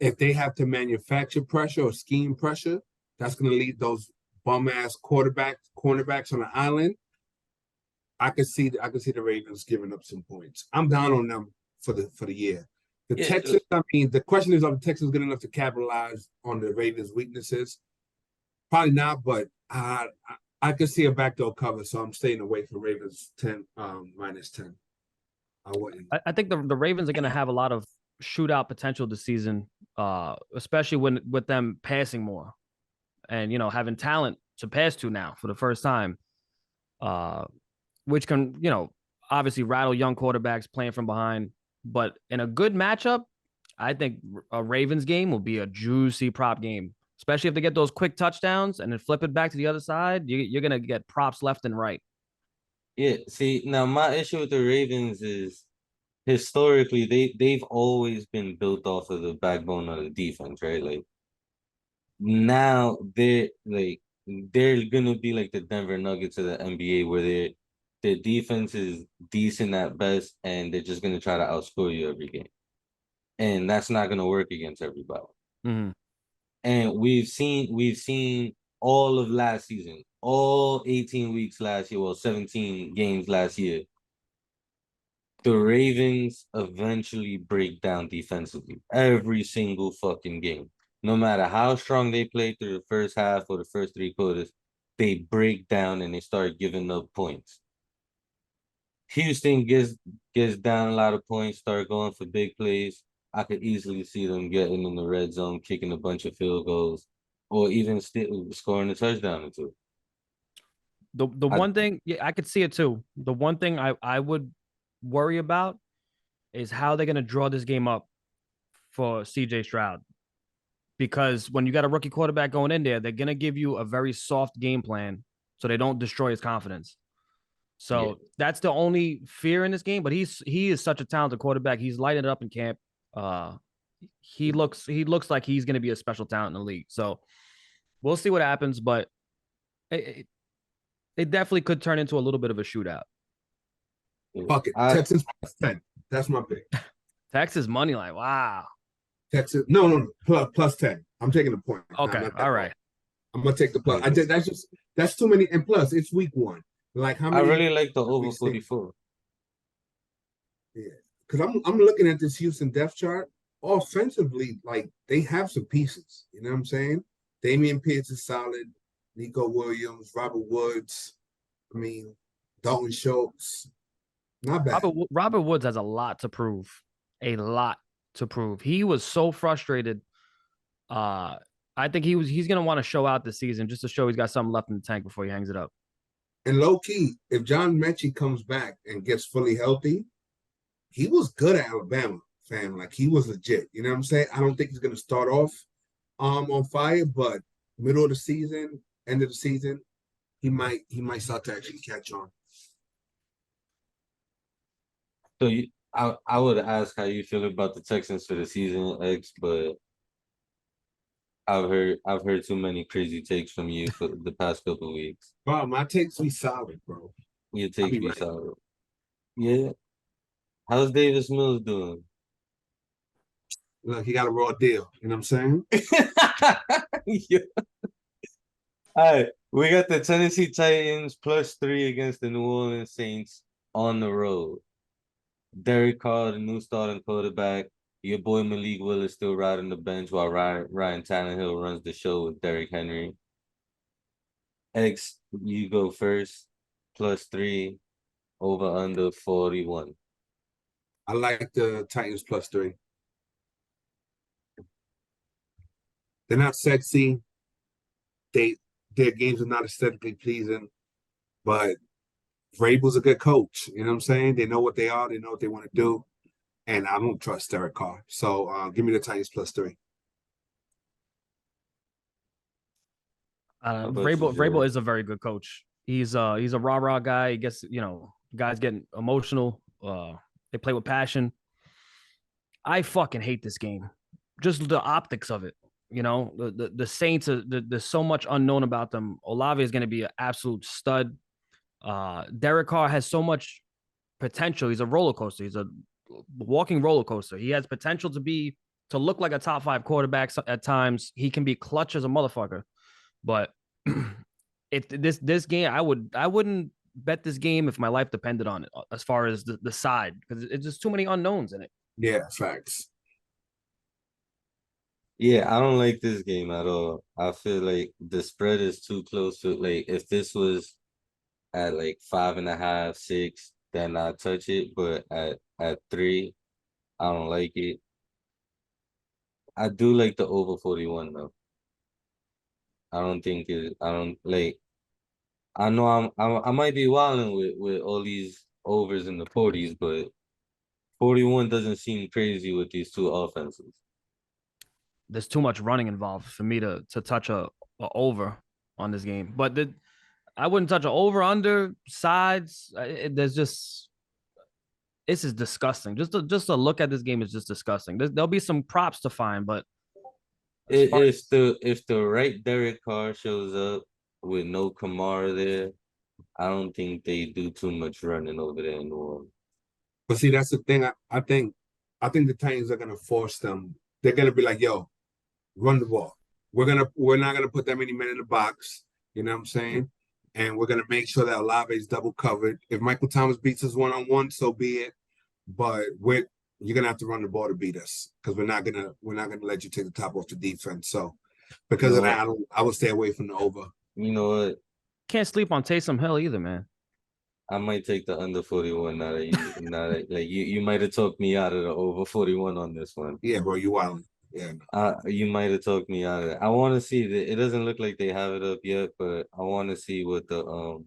if they have to manufacture pressure or scheme pressure, that's going to lead those bum ass cornerbacks on the island. I could see the Ravens giving up some points. I'm down on them for the year. Texans, the question is, are the Texans good enough to capitalize on the Ravens' weaknesses? Probably not, but I could see a backdoor cover, so I'm staying away from Ravens -10. I wouldn't. I think the Ravens are going to have a lot of shootout potential this season, especially with them passing more and having talent to pass to now for the first time, which can obviously rattle young quarterbacks playing from behind. But in a good matchup, I think a Ravens game will be a juicy prop game, especially if they get those quick touchdowns and then flip it back to the other side. You're going to get props left and right. Yeah, see, now my issue with the Ravens is historically they've always been built off of the backbone of the defense, right? Like now they're gonna be like the Denver Nuggets of the NBA where their defense is decent at best and they're just gonna try to outscore you every game. And that's not gonna work against everybody. Mm-hmm. And we've seen all of last season, all 18 weeks last year, well, 17 games last year. The Ravens eventually break down defensively every single fucking game. No matter how strong they play through the first half or the first three quarters, they break down and they start giving up points. Houston gets down a lot of points, start going for big plays. I could easily see them getting in the red zone, kicking a bunch of field goals, or even still scoring a touchdown or two. The one thing, yeah, I could see it too. The one thing I would worry about is how they're going to draw this game up for CJ Stroud. Because when you got a rookie quarterback going in there, they're going to give you a very soft game plan so they don't destroy his confidence. So that's the only fear in this game. But he is such a talented quarterback. He's lighting it up in camp. He looks like he's going to be a special talent in the league. So we'll see what happens. But it definitely could turn into a little bit of a shootout. Fuck it. Texans plus 10. That's my pick. Texas money line. Wow. Texas. No. Plus 10. I'm taking the point. Okay. All right. I'm gonna take the plus. That's too many. And plus, it's week one. Like how many? I really like the over 44. Yeah, because I'm looking at this Houston depth chart. Offensively, like they have some pieces. You know what I'm saying? Damian Pierce is solid. Nico Williams, Robert Woods. I mean, Dalton Schultz. Not bad. Robert Woods has a lot to prove. A lot to prove. He was so frustrated. I think he's gonna want to show out this season just to show he's got something left in the tank before he hangs it up. And low key, if John Mechie comes back and gets fully healthy, he was good at Alabama, fam. Like he was legit. You know what I'm saying? I don't think he's gonna start off on fire, but middle of the season, end of the season, he might start to actually catch on. So I would ask how you feel about the Texans for the season, X, but I've heard too many crazy takes from you for the past couple of weeks. Bro, my takes be solid, bro. Your takes be solid. Yeah. How's Davis Mills doing? Look, he got a raw deal. You know what I'm saying? Yeah. All right. We got the Tennessee Titans +3 against the New Orleans Saints on the road. Derek Carr, the new starting quarterback. Your boy Malik Willis still riding the bench while Ryan Tannehill runs the show with Derrick Henry. X, you go first. +3, over under 41. I like the Titans +3. They're not sexy. Their games are not aesthetically pleasing, but Vrabel's a good coach. You know what I'm saying? They know what they are. They know what they want to do. And I don't trust Derek Carr. So give me the Titans +3. Vrabel is a very good coach. He's a rah-rah guy. He gets, guys getting emotional. They play with passion. I fucking hate this game. Just the optics of it. The Saints, there's so much unknown about them. Olave is going to be an absolute stud. Derek Carr has so much potential. He's a roller coaster. He's a walking roller coaster. He has potential to look like a top 5 quarterback at times. He can be clutch as a motherfucker. But if this game, I wouldn't bet this game if my life depended on it, as far as the side, because it's just too many unknowns in it. Yeah, facts. Yeah, I don't like this game at all. I feel like the spread is too close to, like, if this was at like 5.5, 6, then I touch it. But at 3, I don't like it. I do like the over 41 though. I don't think it. I don't like. I know I might be wilding with all these overs in the 40s, but 41 doesn't seem crazy with these two offenses. There's too much running involved for me to touch a over on this game. But I wouldn't touch a over under sides. There's just this is disgusting. Just to look at this game is just disgusting. There'll be some props to find, but If the right Derek Carr shows up with no Kamara there, I don't think they do too much running over there in New Orleans. But see, that's the thing. I think the Titans are gonna force them. They're gonna be like, yo, run the ball. We're not gonna put that many men in the box. You know what I'm saying? And we're gonna make sure that Olave is double covered. If Michael Thomas beats us 1-on-1, so be it. But you're gonna have to run the ball to beat us because we're not gonna let you take the top off the defense. So because of that, I would stay away from the over. You know what? Can't sleep on Taysom Hill either, man. I might take the under 41 now that you might have talked me out of the over 41 on this one. Yeah, bro, you wilding. Yeah. You might have talked me out of it. I want to see that. It doesn't look like they have it up yet, but I want to see what the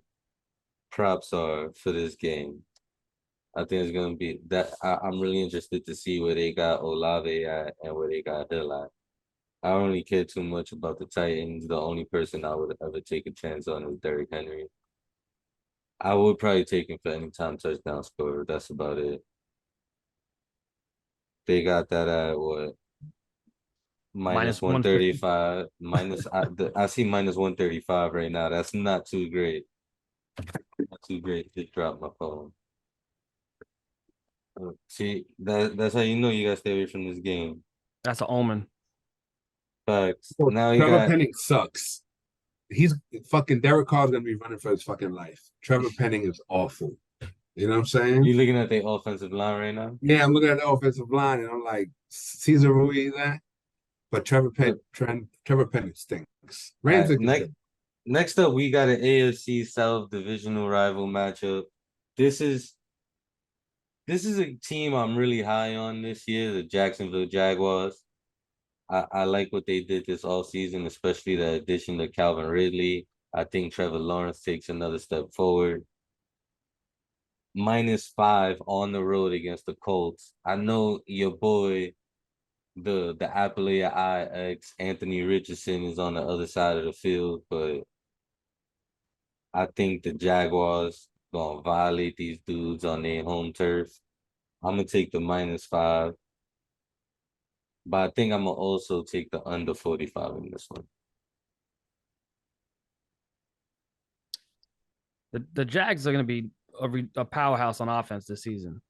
props are for this game. I think it's gonna be that. I'm really interested to see where they got Olave at and where they got Hill at. I don't really care too much about the Titans. The only person I would ever take a chance on is Derrick Henry. I would probably take him for anytime touchdown scorer. That's about it. They got that at what? Minus 135. I see minus 135 right now. That's not too great. Not too great. Just drop my phone. See, that's how you know you gotta stay away from this game. That's an omen. Facts. Well, Now you Trevor got Penning sucks. He's fucking Derek Carr's gonna be running for his fucking life. Trevor Penning is awful. You know what I'm saying? you looking at the offensive line right now? Yeah, I'm looking at the offensive line and I'm like, Cesar Ruiz that, but Trevor Penning stinks. Rams are good. Next up, we got an AFC South divisional rival matchup. This is a team I'm really high on this year, the Jacksonville Jaguars. I like what they did this all season, especially the addition to Calvin Ridley. I think Trevor Lawrence takes another step forward. -5 on the road against the Colts. I know your boy, the apple of your eye ex Anthony Richardson is on the other side of the field, but I think the Jaguars gonna violate these dudes on their home turf. I'm gonna take the -5, but I think I'm gonna also take the under 45 in this one. The Jags are going to be a powerhouse on offense this season.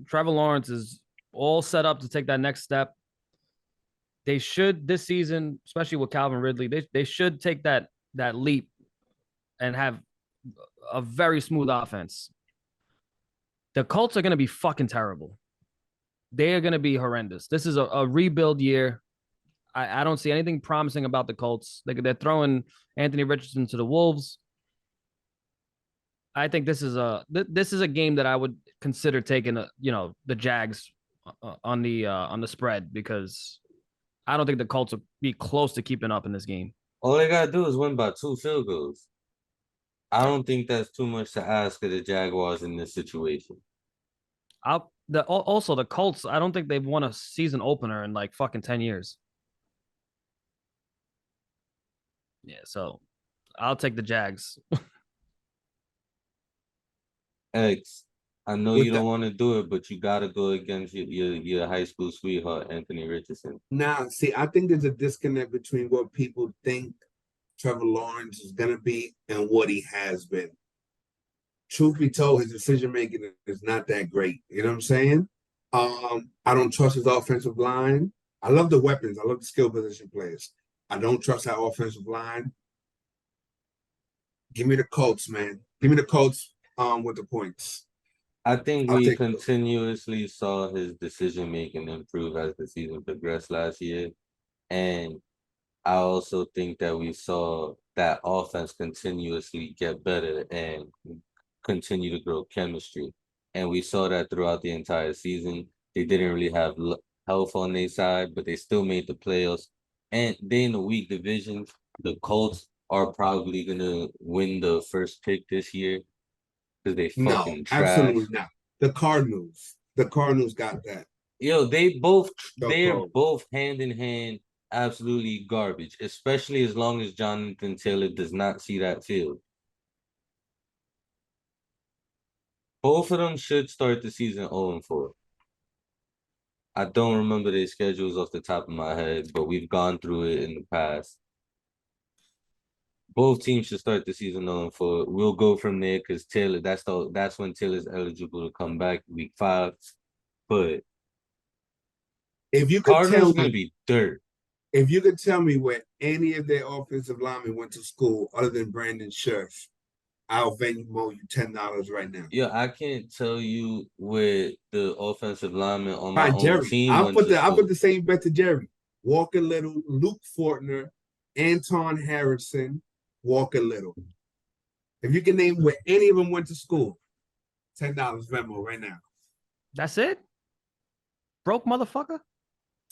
Trevor Lawrence is all set up to take that next step. They should this season, especially with Calvin Ridley, they should take that leap and have a very smooth offense. The Colts are going to be fucking terrible. They are going to be horrendous. This is a rebuild year. I don't see anything promising about the Colts. They're throwing Anthony Richardson to the Wolves. I think this is a game that I would consider taking the Jags on the spread because I don't think the Colts will be close to keeping up in this game. All they gotta do is win by 2 field goals. I don't think that's too much to ask of the Jaguars in this situation. Also the Colts, I don't think they've won a season opener in like fucking 10 years. Yeah, so I'll take the Jags. X, I know you don't want to do it, but you gotta go against your high school sweetheart, Anthony Richardson. Now, see, I think there's a disconnect between what people think Trevor Lawrence is gonna be and what he has been. Truth be told, his decision making is not that great. You know what I'm saying? I don't trust his offensive line. I love the weapons. I love the skill position players. I don't trust that offensive line. Give me the Colts, man. Give me the Colts with the points. I think we continuously saw his decision making improve as the season progressed last year. And I also think that we saw that offense continuously get better and continue to grow chemistry. and we saw that throughout the entire season. They didn't really have health on their side, but they still made the playoffs. And they in a weak division. The Colts are probably gonna win the first pick this year because they No, fucking trash. absolutely not. The Cardinals got that. Yo, So they're cold. both hand in hand, absolutely garbage, especially as long as Jonathan Taylor does not see that field. Both of them should start the season 0-4. I don't remember their schedules off the top of my head, but we've gone through it in the past. Both teams should start the season 0-4. We'll go from there because Taylor, that's when Taylor's eligible to come back week 5. But If you could Cardinals tell gonna me, be dirt. if you could tell me where any of their offensive linemen went to school other than Brandon Scherf, I'll Venmo you $10 right now. Yeah, I can't tell you where the offensive lineman on my Fine, own Jerry. team I'll went put to school. the same bet to Jerry. Walker Little, Luke Fortner, Anton Harrison, Walker Little. If you can name where any of them went to school, $10 Venmo right now. That's it? Broke motherfucker?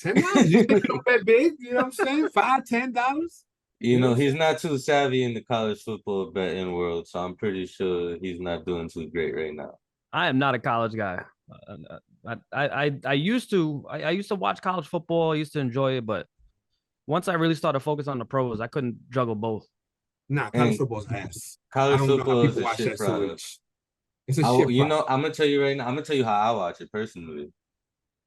$10. You don't bet big, you know what I'm saying? $5, $10. You know, he's not too savvy in the college football betting world, so I'm pretty sure he's not doing too great right now. I am not a college guy. I used to watch college football. I used to enjoy it, but once I really started focus on the pros, I couldn't juggle both. Nah, college football's ass. I College don't know how football is people a watch shit that so product. much. It's a shit You product. know, I'm gonna tell you right now. I'm gonna tell you how I watch it personally.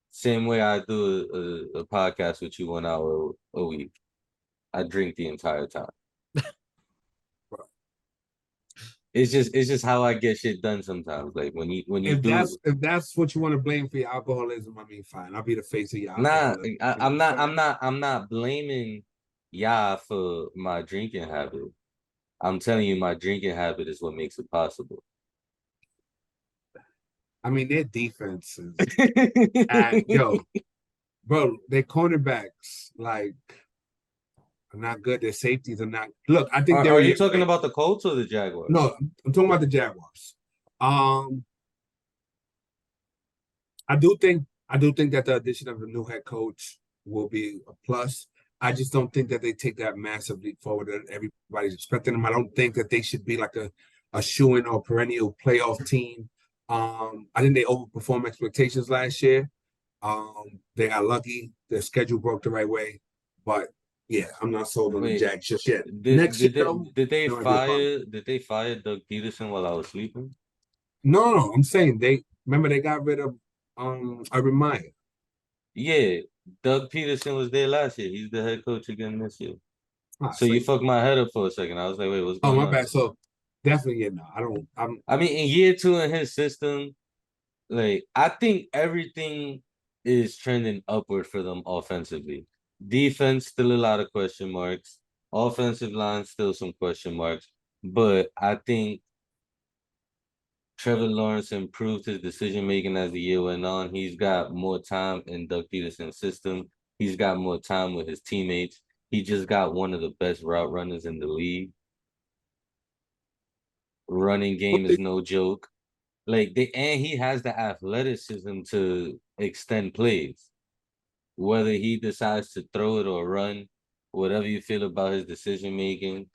Same way I do a podcast with you 1 hour a week. I drink the entire time. It's just how I get shit done sometimes. Like when you If that's what you want to blame for your alcoholism, I mean, fine. I'll be the face of your nah, alcoholism. I'm not blaming y'all for my drinking habit. I'm telling you, my drinking habit is what makes it possible. I mean, their defenses and bro, their cornerbacks like are not good. Their safeties are not. Look, I think Are you talking about the Colts or the Jaguars? No, I'm talking about the Jaguars. I do think that the addition of the new head coach will be a plus. I just don't think that they take that massive leap forward that everybody's expecting them. I don't think that they should be like a shoo-in or perennial playoff team. I think they overperformed expectations last year. They got lucky. Their schedule broke the right way, but yeah, I'm not sold on the Jags just yet. Did they fire Doug Peterson while I was sleeping? No, I'm saying they got rid of Urban Meyer. Yeah, Doug Peterson was there last year. He's the head coach again this year. So you you fucked my head up for a second. I was like, wait, what's going on? Oh, my bad. So definitely, yeah, no, I don't. I mean, in year 2 in his system, like I think everything is trending upward for them offensively. Defense still a lot of question marks. Offensive line still some question marks. But I think Trevor Lawrence improved his decision making as the year went on. He's got more time in Doug Peterson's system. He's got more time with his teammates. He just got one of the best route runners in the league. Running game is no joke. And he has the athleticism to extend plays. Whether he decides to throw it or run, whatever you feel about his decision making,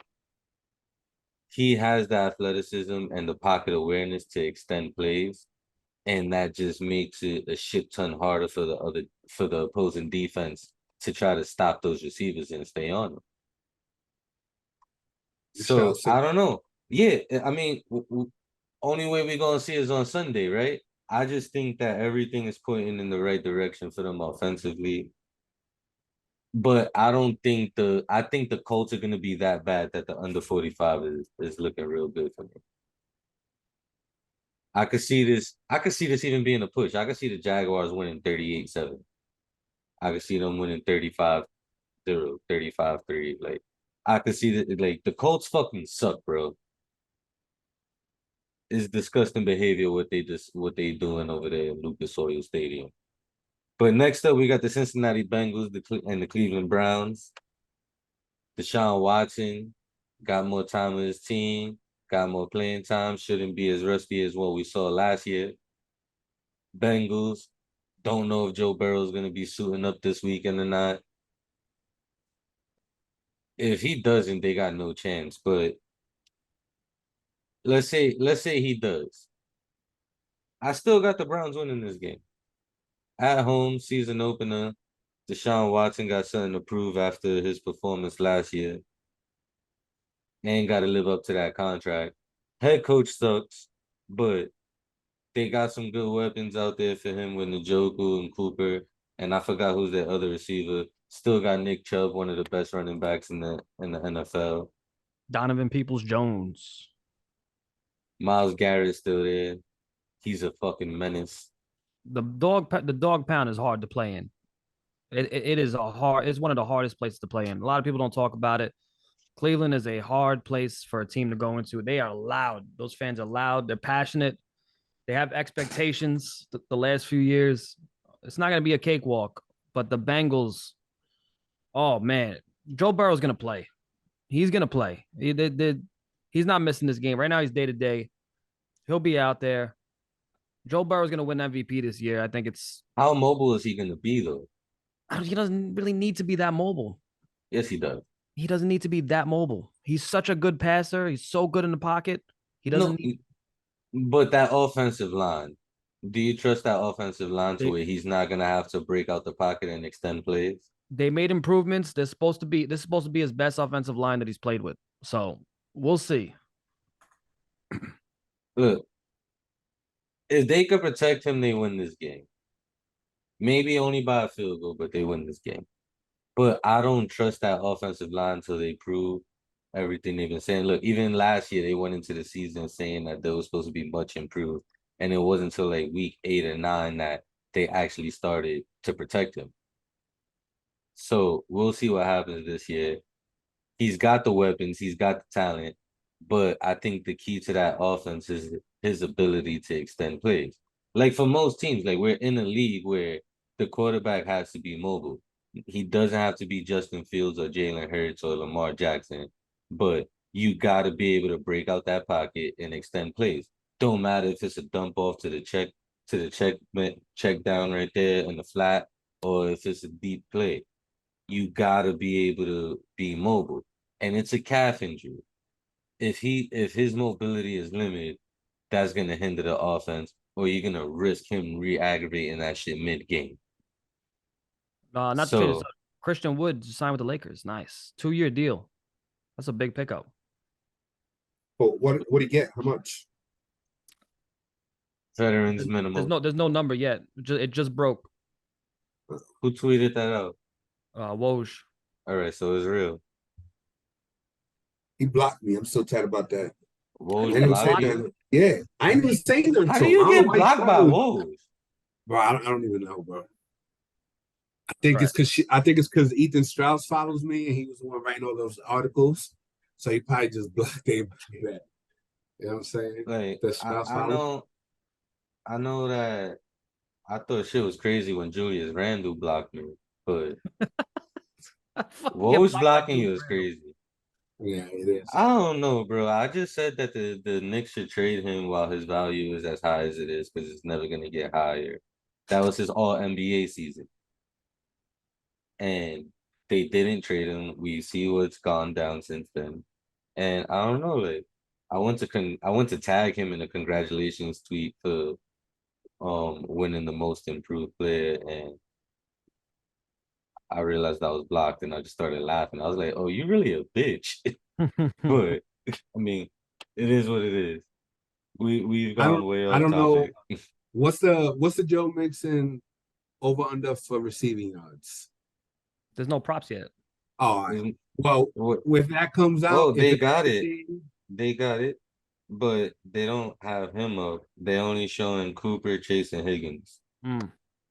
he has the athleticism and the pocket awareness to extend plays, and that just makes it a shit ton harder for the opposing defense to try to stop those receivers and stay on them. So I don't know. Yeah, I mean, only way we're gonna see is on Sunday, right? I just think that everything is pointing in the right direction for them offensively. But I think the Colts are gonna be that bad that the under 45 is looking real good for me. I could see this even being a push. I could see the Jaguars winning 38-7. I could see them winning 35-0, 35-3. Like I could see that like the Colts fucking suck, bro. It's disgusting behavior what they doing over there in Lucas Oil Stadium. But next up, we got the Cincinnati Bengals and the Cleveland Browns. Deshaun Watson got more time with his team, got more playing time, shouldn't be as rusty as what we saw last year. Bengals. Don't know if Joe Burrow's gonna be suiting up this weekend or not. If he doesn't, they got no chance. But let's say he does. I still got the Browns winning this game. At home, season opener. Deshaun Watson got something to prove after his performance last year. Ain't got to live up to that contract. Head coach sucks, but they got some good weapons out there for him with Njoku and Cooper. And I forgot who's their other receiver. Still got Nick Chubb, one of the best running backs in the NFL. Donovan Peoples-Jones. Myles Garrett's still there. He's a fucking menace. The dog pound is hard to play in. It is it's one of the hardest places to play in. A lot of people don't talk about it. Cleveland is a hard place for a team to go into. They are loud. Those fans are loud. They're passionate. They have expectations the last few years. It's not going to be a cakewalk, but the Bengals, oh man, Joe Burrow's going to play. He's going to play. He's not missing this game. Right now, he's day to day. He'll be out there. Joe Burrow's going to win MVP this year. I think it's. How mobile is he going to be, though? He doesn't really need to be that mobile. Yes, he does. He doesn't need to be that mobile. He's such a good passer. He's so good in the pocket. He doesn't need. But that offensive line, do you trust that offensive line to where he's not going to have to break out the pocket and extend plays? They made improvements. This is supposed to be his best offensive line that he's played with. So we'll see. Look, if they could protect him, they win this game. Maybe only by a field goal, but they win this game. But I don't trust that offensive line until they prove everything they've been saying. Look, even last year, they went into the season saying that they were supposed to be much improved. And it wasn't until like week 8 or 9 that they actually started to protect him. So we'll see what happens this year. He's got the weapons, he's got the talent, but I think the key to that offense is his ability to extend plays. Like for most teams, like we're in a league where the quarterback has to be mobile. He doesn't have to be Justin Fields or Jalen Hurts or Lamar Jackson, but you got to be able to break out that pocket and extend plays. Don't matter if it's a dump off to the check down right there in the flat, or if it's a deep play. You got to be able to be mobile, and it's a calf injury. If his mobility is limited, that's gonna hinder the offense, or you're gonna risk him re-aggravating that shit mid-game. Not So, to finish. Christian Wood signed with the Lakers. Nice 2-year deal. That's a big pickup. But what do you get? How much? veterans minimum. There's no number yet. It just broke. Who tweeted that out? Woj. All right, so it's real. He blocked me. I'm so tired about that. Woj blocked you? Yeah, I ain't even saying nothing. How do you get blocked by Woj? Bro, I don't even know, bro. I think it's because Ethan Strauss follows me and he was the one writing all those articles. So he probably just blocked them. You know what I'm saying? Like, I know that I thought shit was crazy when Julius Randle blocked me, but Woj blocking you is crazy. Yeah, it is. I don't know, bro. I just said that the Knicks should trade him while his value is as high as it is because it's never going to get higher. That was his all NBA season. And they didn't trade him. We see what's gone down since then. And I don't know, like I went to tag him in a congratulations tweet for winning the most improved player, and I realized I was blocked and I just started laughing. I was like, oh, you really a bitch. But I mean, it is what it is. We've gone way off topic. Know what's the Joe Mixon over under for receiving yards? There's no props yet. Oh, well, when that comes out, they got it. They got it, but they don't have him up. They only showing Cooper, Chase, and Higgins.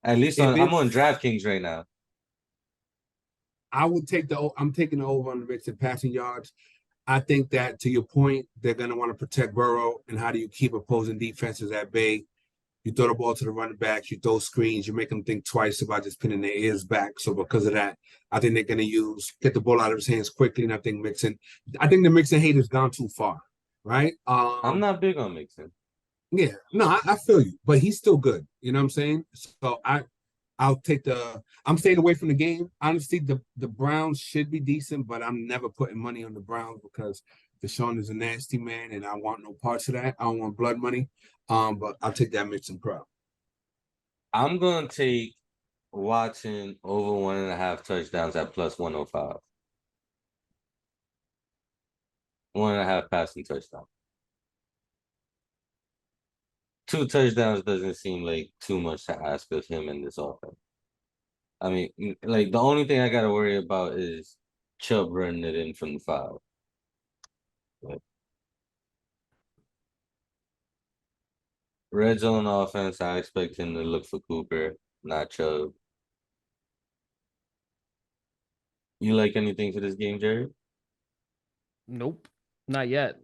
At least I'm on DraftKings right now. I would take I'm taking the over on the Mixon passing yards. I think that, to your point, they're going to want to protect Burrow. And how do you keep opposing defenses at bay? You throw the ball to the running backs, you throw screens, you make them think twice about just pinning their ears back. So because of that, I think they're going to get the ball out of his hands quickly. And I think the Mixon hate has gone too far, right? I'm not big on Mixon. Yeah, no, I feel you, but he's still good. You know what I'm saying? So I'll take the. I'm staying away from the game. Honestly, the Browns should be decent, but I'm never putting money on the Browns because Deshaun is a nasty man, and I want no parts of that. I don't want blood money. But I'll take that mixing crowd. I'm gonna take Watson over 1.5 touchdowns at plus 105. 1.5 passing touchdown. 2 touchdowns doesn't seem like too much to ask of him in this offense. I mean, like the only thing I gotta worry about is Chubb running it in from the 5. But red zone offense, I expect him to look for Cooper, not Chubb. You like anything for this game, Jerry? Nope, not yet.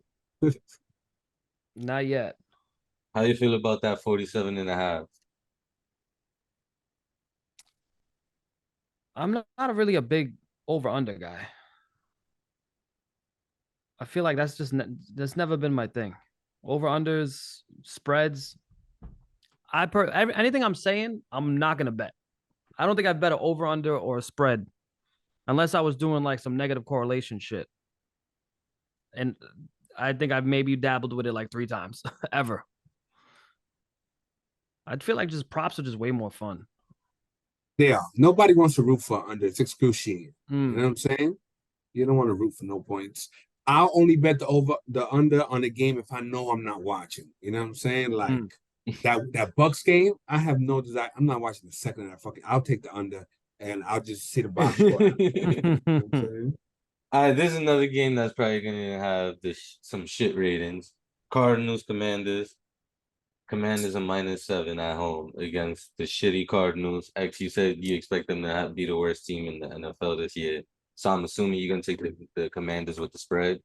Not yet. How you feel about that 47.5? I'm not really a big over/under guy. I feel like that's never been my thing. Over/unders, spreads. Anything I'm saying, I'm not gonna bet. I don't think I bet an over/under or a spread unless I was doing like some negative correlation shit. And I think I've maybe dabbled with it like 3 times ever. I'd feel like just props are just way more fun. Yeah, nobody wants to root for under. It's excruciating. You know Mm. what I'm saying? You don't want to root for no points. I'll only bet the under on the game if I know I'm not watching. You know what I'm saying? Like Mm. that Bucks game, I have no desire. I'm not watching the second of that fucking. I'll take the under and I'll just see the box score. You know what I'm saying? All right, this is another game that's probably gonna have some shit ratings. Cardinals, Commanders. Commanders are -7 at home against the shitty Cardinals. X, you said you expect them to be the worst team in the NFL this year. So I'm assuming you're gonna take the Commanders with the spread.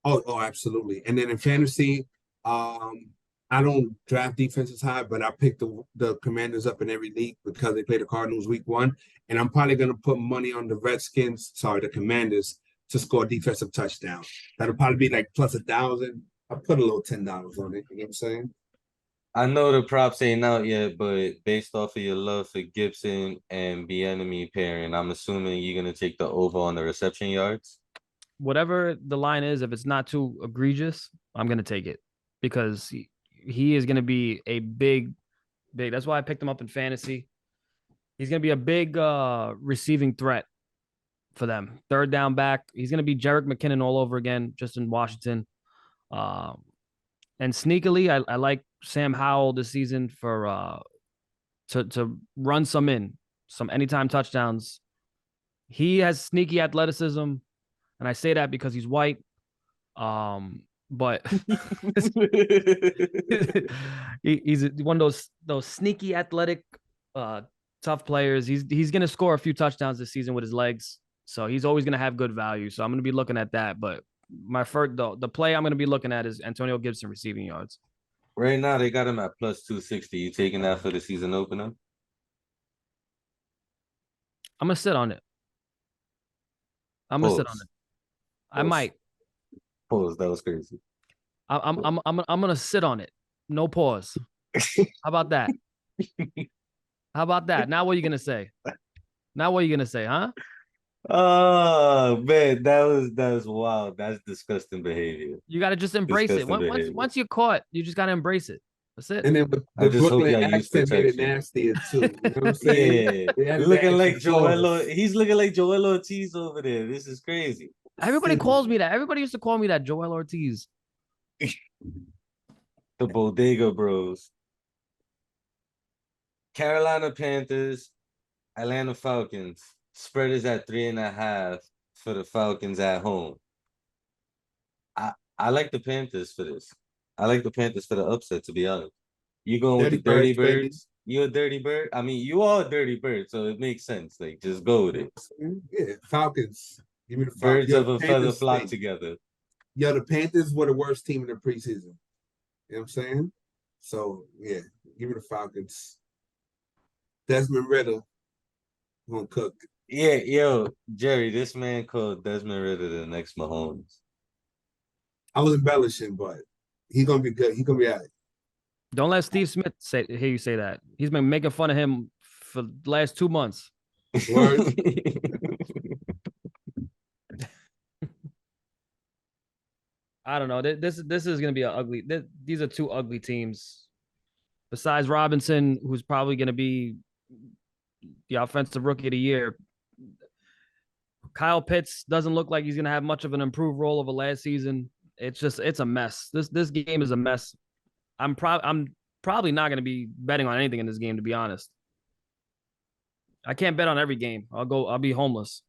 Oh, absolutely. And then in fantasy, um, I don't draft defenses high, but I pick the Commanders up in every league because they play the Cardinals week 1, and I'm probably gonna put money on the Redskins. Sorry, the Commanders to score a defensive touchdown. That'll probably be like plus 1,000. I put a little $10 on it. You know what I'm saying? I know the props ain't out yet, but based off of your love for Gibson and Bieniemy pairing, I'm assuming you're gonna take the over on the reception yards. Whatever the line is, if it's not too egregious, I'm gonna take it because he is gonna be a big. That's why I picked him up in fantasy. He's gonna be a big receiving threat for them. Third down back. He's gonna be Jerick McKinnon all over again, just in Washington. And sneakily, I like Sam Howell this season for to run some anytime touchdowns. He has sneaky athleticism, and I say that because he's white. But he's one of those sneaky athletic tough players. He's gonna score a few touchdowns this season with his legs. So he's always gonna have good value. So I'm gonna be looking at that. But my first the play I'm gonna be looking at is Antonio Gibson receiving yards. Right now they got him at plus 260. You taking that for the season opener? I'm gonna sit on it. I'm gonna sit on Pause. it. I might. Pause. That was crazy. I'm gonna sit on it. No pause. How about that? How about that? Now what are you gonna say? Now what are you gonna say, huh? Oh man, that was wild. That's disgusting behavior. You gotta just embrace it. Disgusting behavior. Once you're caught, you just gotta embrace it. That's it. And then the I just hope Brooklyn y'all use accent made it protection. nastier too. You know what I'm saying? Yeah, They looking added like extra Joel. pause. He's looking like Joel Ortiz over there. This is crazy. Everybody calls me that. Everybody used to call me that, Joel Ortiz. The Bodega Bros. Carolina Panthers, Atlanta Falcons. Spread is at 3.5 for the Falcons at home. I like the Panthers for this. I like the Panthers for the upset, to be honest. You going with the Dirty Birds? You're a dirty bird? I mean, you are a dirty bird, so it makes sense. Like, just go with it. Yeah, Falcons. Give me the Birds Falcons. of a feather flock together. Yo, the Panthers were the worst team in the preseason. You know what I'm saying? So, yeah, give me the Falcons. Desmond Ritter gonna cook. Yeah, yo, Jerry, this man called Desmond Ritter the next Mahomes. I was embellishing, but he's gonna be good. He's gonna be all right. Don't let Steve Smith hear you say that. He's been making fun of him for the last 2 months. Word. I don't know. This is gonna be an ugly. These are two ugly teams. Besides Robinson, who's probably gonna be the offensive rookie of the year, Kyle Pitts doesn't look like he's gonna have much of an improved role over last season. It's a mess. This game is a mess. I'm probably not gonna be betting on anything in this game, to be honest. I can't bet on every game. I'll be homeless.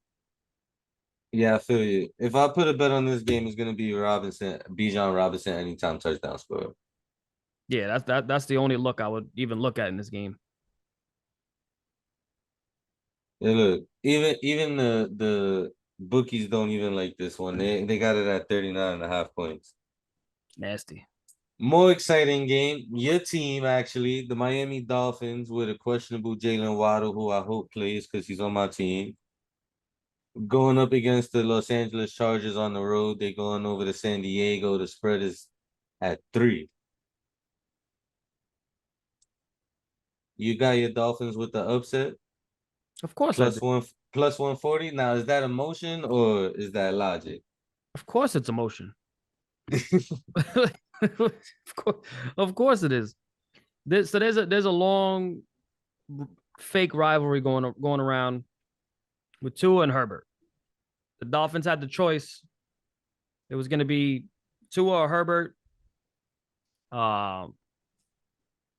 Yeah, I feel you. If I put a bet on this game, it's gonna be Bijan Robinson anytime touchdown score. Yeah, that's the only look I would even look at in this game. Yeah, look, even the bookies don't even like this one. They got it at 39.5 points. Nasty. More exciting game. Your team, actually, the Miami Dolphins with a questionable Jalen Waddle, who I hope plays because he's on my team. Going up against the Los Angeles Chargers on the road. They're going over to San Diego. The spread is at 3. You got your Dolphins with the upset? Of course plus 140. Now, is that emotion or is that logic? Of course it's emotion. of course it is. So there's a long fake rivalry going around with Tua and Herbert. The Dolphins had the choice. It was going to be Tua or Herbert.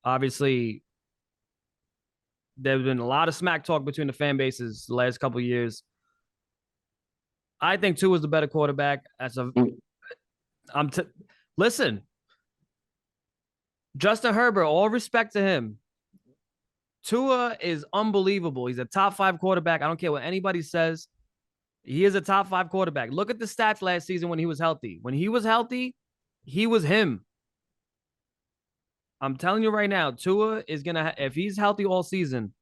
Obviously, there's been a lot of smack talk between the fan bases the last couple of years. I think Tua is the better quarterback. Listen, Justin Herbert, all respect to him. Tua is unbelievable. He's a top 5 quarterback. I don't care what anybody says. He is a top 5 quarterback. Look at the stats last season when he was healthy. When he was healthy, he was him. I'm telling you right now, Tua is going to, if he's healthy all season,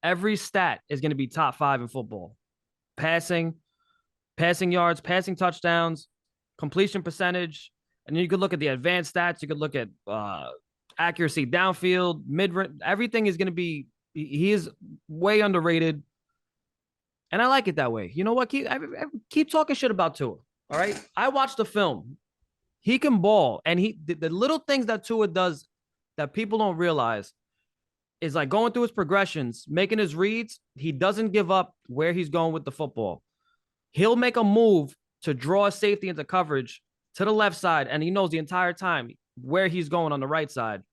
every stat is going to be top 5 in football. Passing yards, passing touchdowns, completion percentage. And then you could look at the advanced stats. You could look at accuracy downfield, mid-range. Everything is going to be, he is way underrated. And I like it that way. You know what? Keep talking shit about Tua. All right. I watched the film. He can ball. And the little things that Tua does that people don't realize is like going through his progressions, making his reads. He doesn't give up where he's going with the football. He'll make a move to draw a safety into coverage to the left side. And he knows the entire time where he's going on the right side.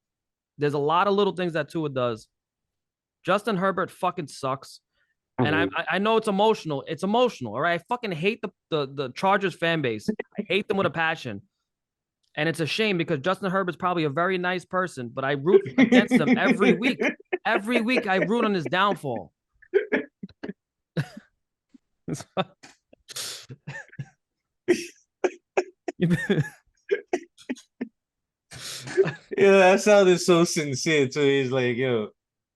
There's a lot of little things that Tua does. Justin Herbert fucking sucks. And I know it's emotional. It's emotional, all right? I fucking hate the Chargers fan base. I hate them with a passion. And it's a shame because Justin Herbert's probably a very nice person, but I root against him every week. Every week I root on his downfall. Yeah, that sounded so sincere too. He's like, yo,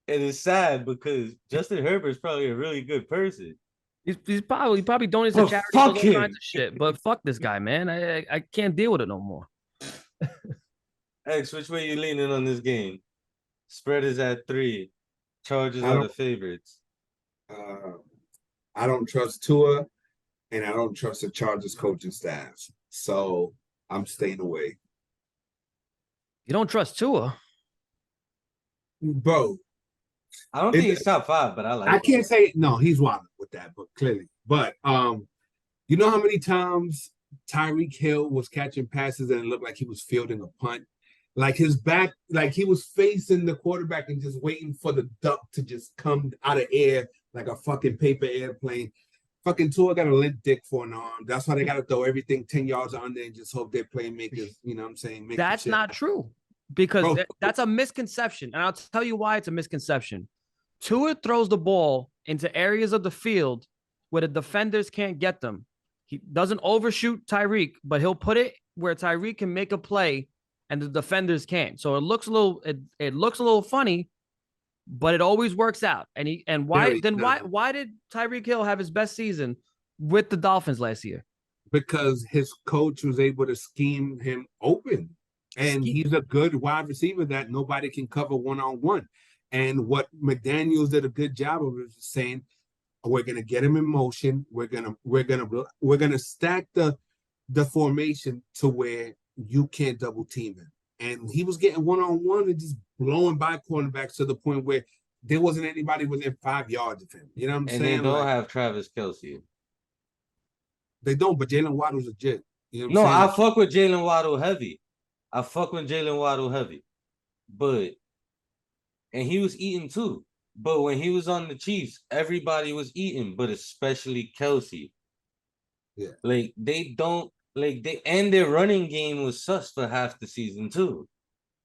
it is sad because Justin Herbert's probably a really good person. He probably donates to charity, all kinds of shit. But fuck this guy, man. I can't deal with it no more. X, which way you leaning on this game? Spread is at 3. Chargers are the favorites. I don't trust Tua, and I don't trust the Chargers coaching staff. So I'm staying away. You don't trust Tua? Bro. I don't think he's top 5, but I can't say no, he's wild with that, but clearly. But you know how many times Tyreek Hill was catching passes and it looked like he was fielding a punt? Like his back, like he was facing the quarterback and just waiting for the duck to just come out of air like a fucking paper airplane. Fucking Tua got a limp dick for an arm. That's why they got to throw everything 10 yards on there and just hope their playmakers, you know what I'm saying? That's not true because that's a misconception. And I'll tell you why it's a misconception. Tua throws the ball into areas of the field where the defenders can't get them. He doesn't overshoot Tyreek, but he'll put it where Tyreek can make a play and the defenders can't. So it looks a little funny, but it always works out. And why did Tyreek Hill have his best season with the Dolphins last year? Because his coach was able to scheme him open. And he's a good wide receiver that nobody can cover one-on-one. And what McDaniels did a good job of is saying, we're gonna get him in motion. We're gonna stack the formation to where you can't double team him. And he was getting one-on-one and just blowing by cornerbacks to the point where there wasn't anybody within 5 yards of him. You know what I'm And saying? they don't Like, have Travis Kelce. they don't, but Jalen Waddle's legit. You know what No, I'm saying? I Like, fuck with Jalen Waddle heavy. But and he was eating too. But when he was on the Chiefs, everybody was eating, but especially Kelce. Yeah. Like they don't and their running game was sus for half the season too.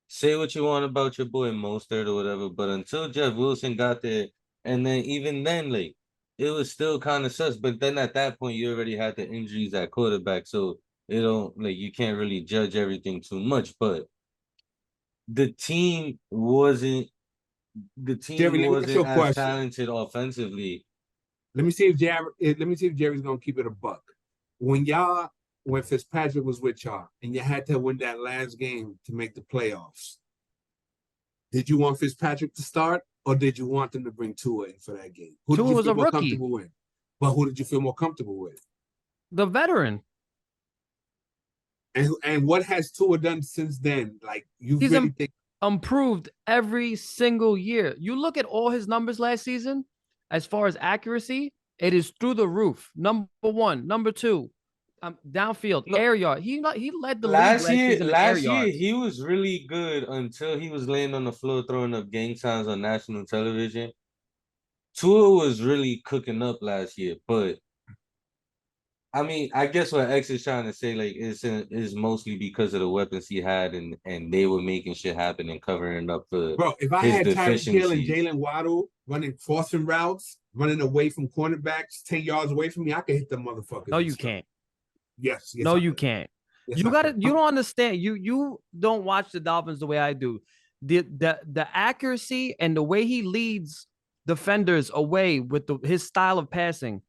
Say what you want about your boy Mostert or whatever, but until Jeff Wilson got there, and then even then, like it was still kind of sus. But then at that point, you already had the injuries at quarterback, so it don't like you can't really judge everything too much. But the team wasn't Jerry, let me ask you a as question. talented offensively. Let me see if Jerry's gonna keep it a buck. When Fitzpatrick was with y'all and you had to win that last game to make the playoffs, did you want Fitzpatrick to start or did you want them to bring Tua in for that game? Who did Tua you was feel a more rookie. comfortable with? But who did you feel more comfortable with? The veteran. And what has Tua done since then? Like He's improved every single year. You look at all his numbers last season, as far as accuracy, it is through the roof. Number one, number two, downfield, air yard. He led the league last season in air yards. He was really good until he was laying on the floor throwing up gang signs on national television. Tua was really cooking up last year, but I mean, I guess what X is trying to say, like, is mostly because of the weapons he had, and they were making shit happen and covering up the. Bro, if I had Tyreek Hill and Jalen Waddle running crossing routes, running away from cornerbacks 10 yards away from me, I could hit the motherfuckers. No, you can't. Yes. No, you can't. Yes, you gotta. You don't understand. You don't watch the Dolphins the way I do. The accuracy and the way he leads defenders away with his style of passing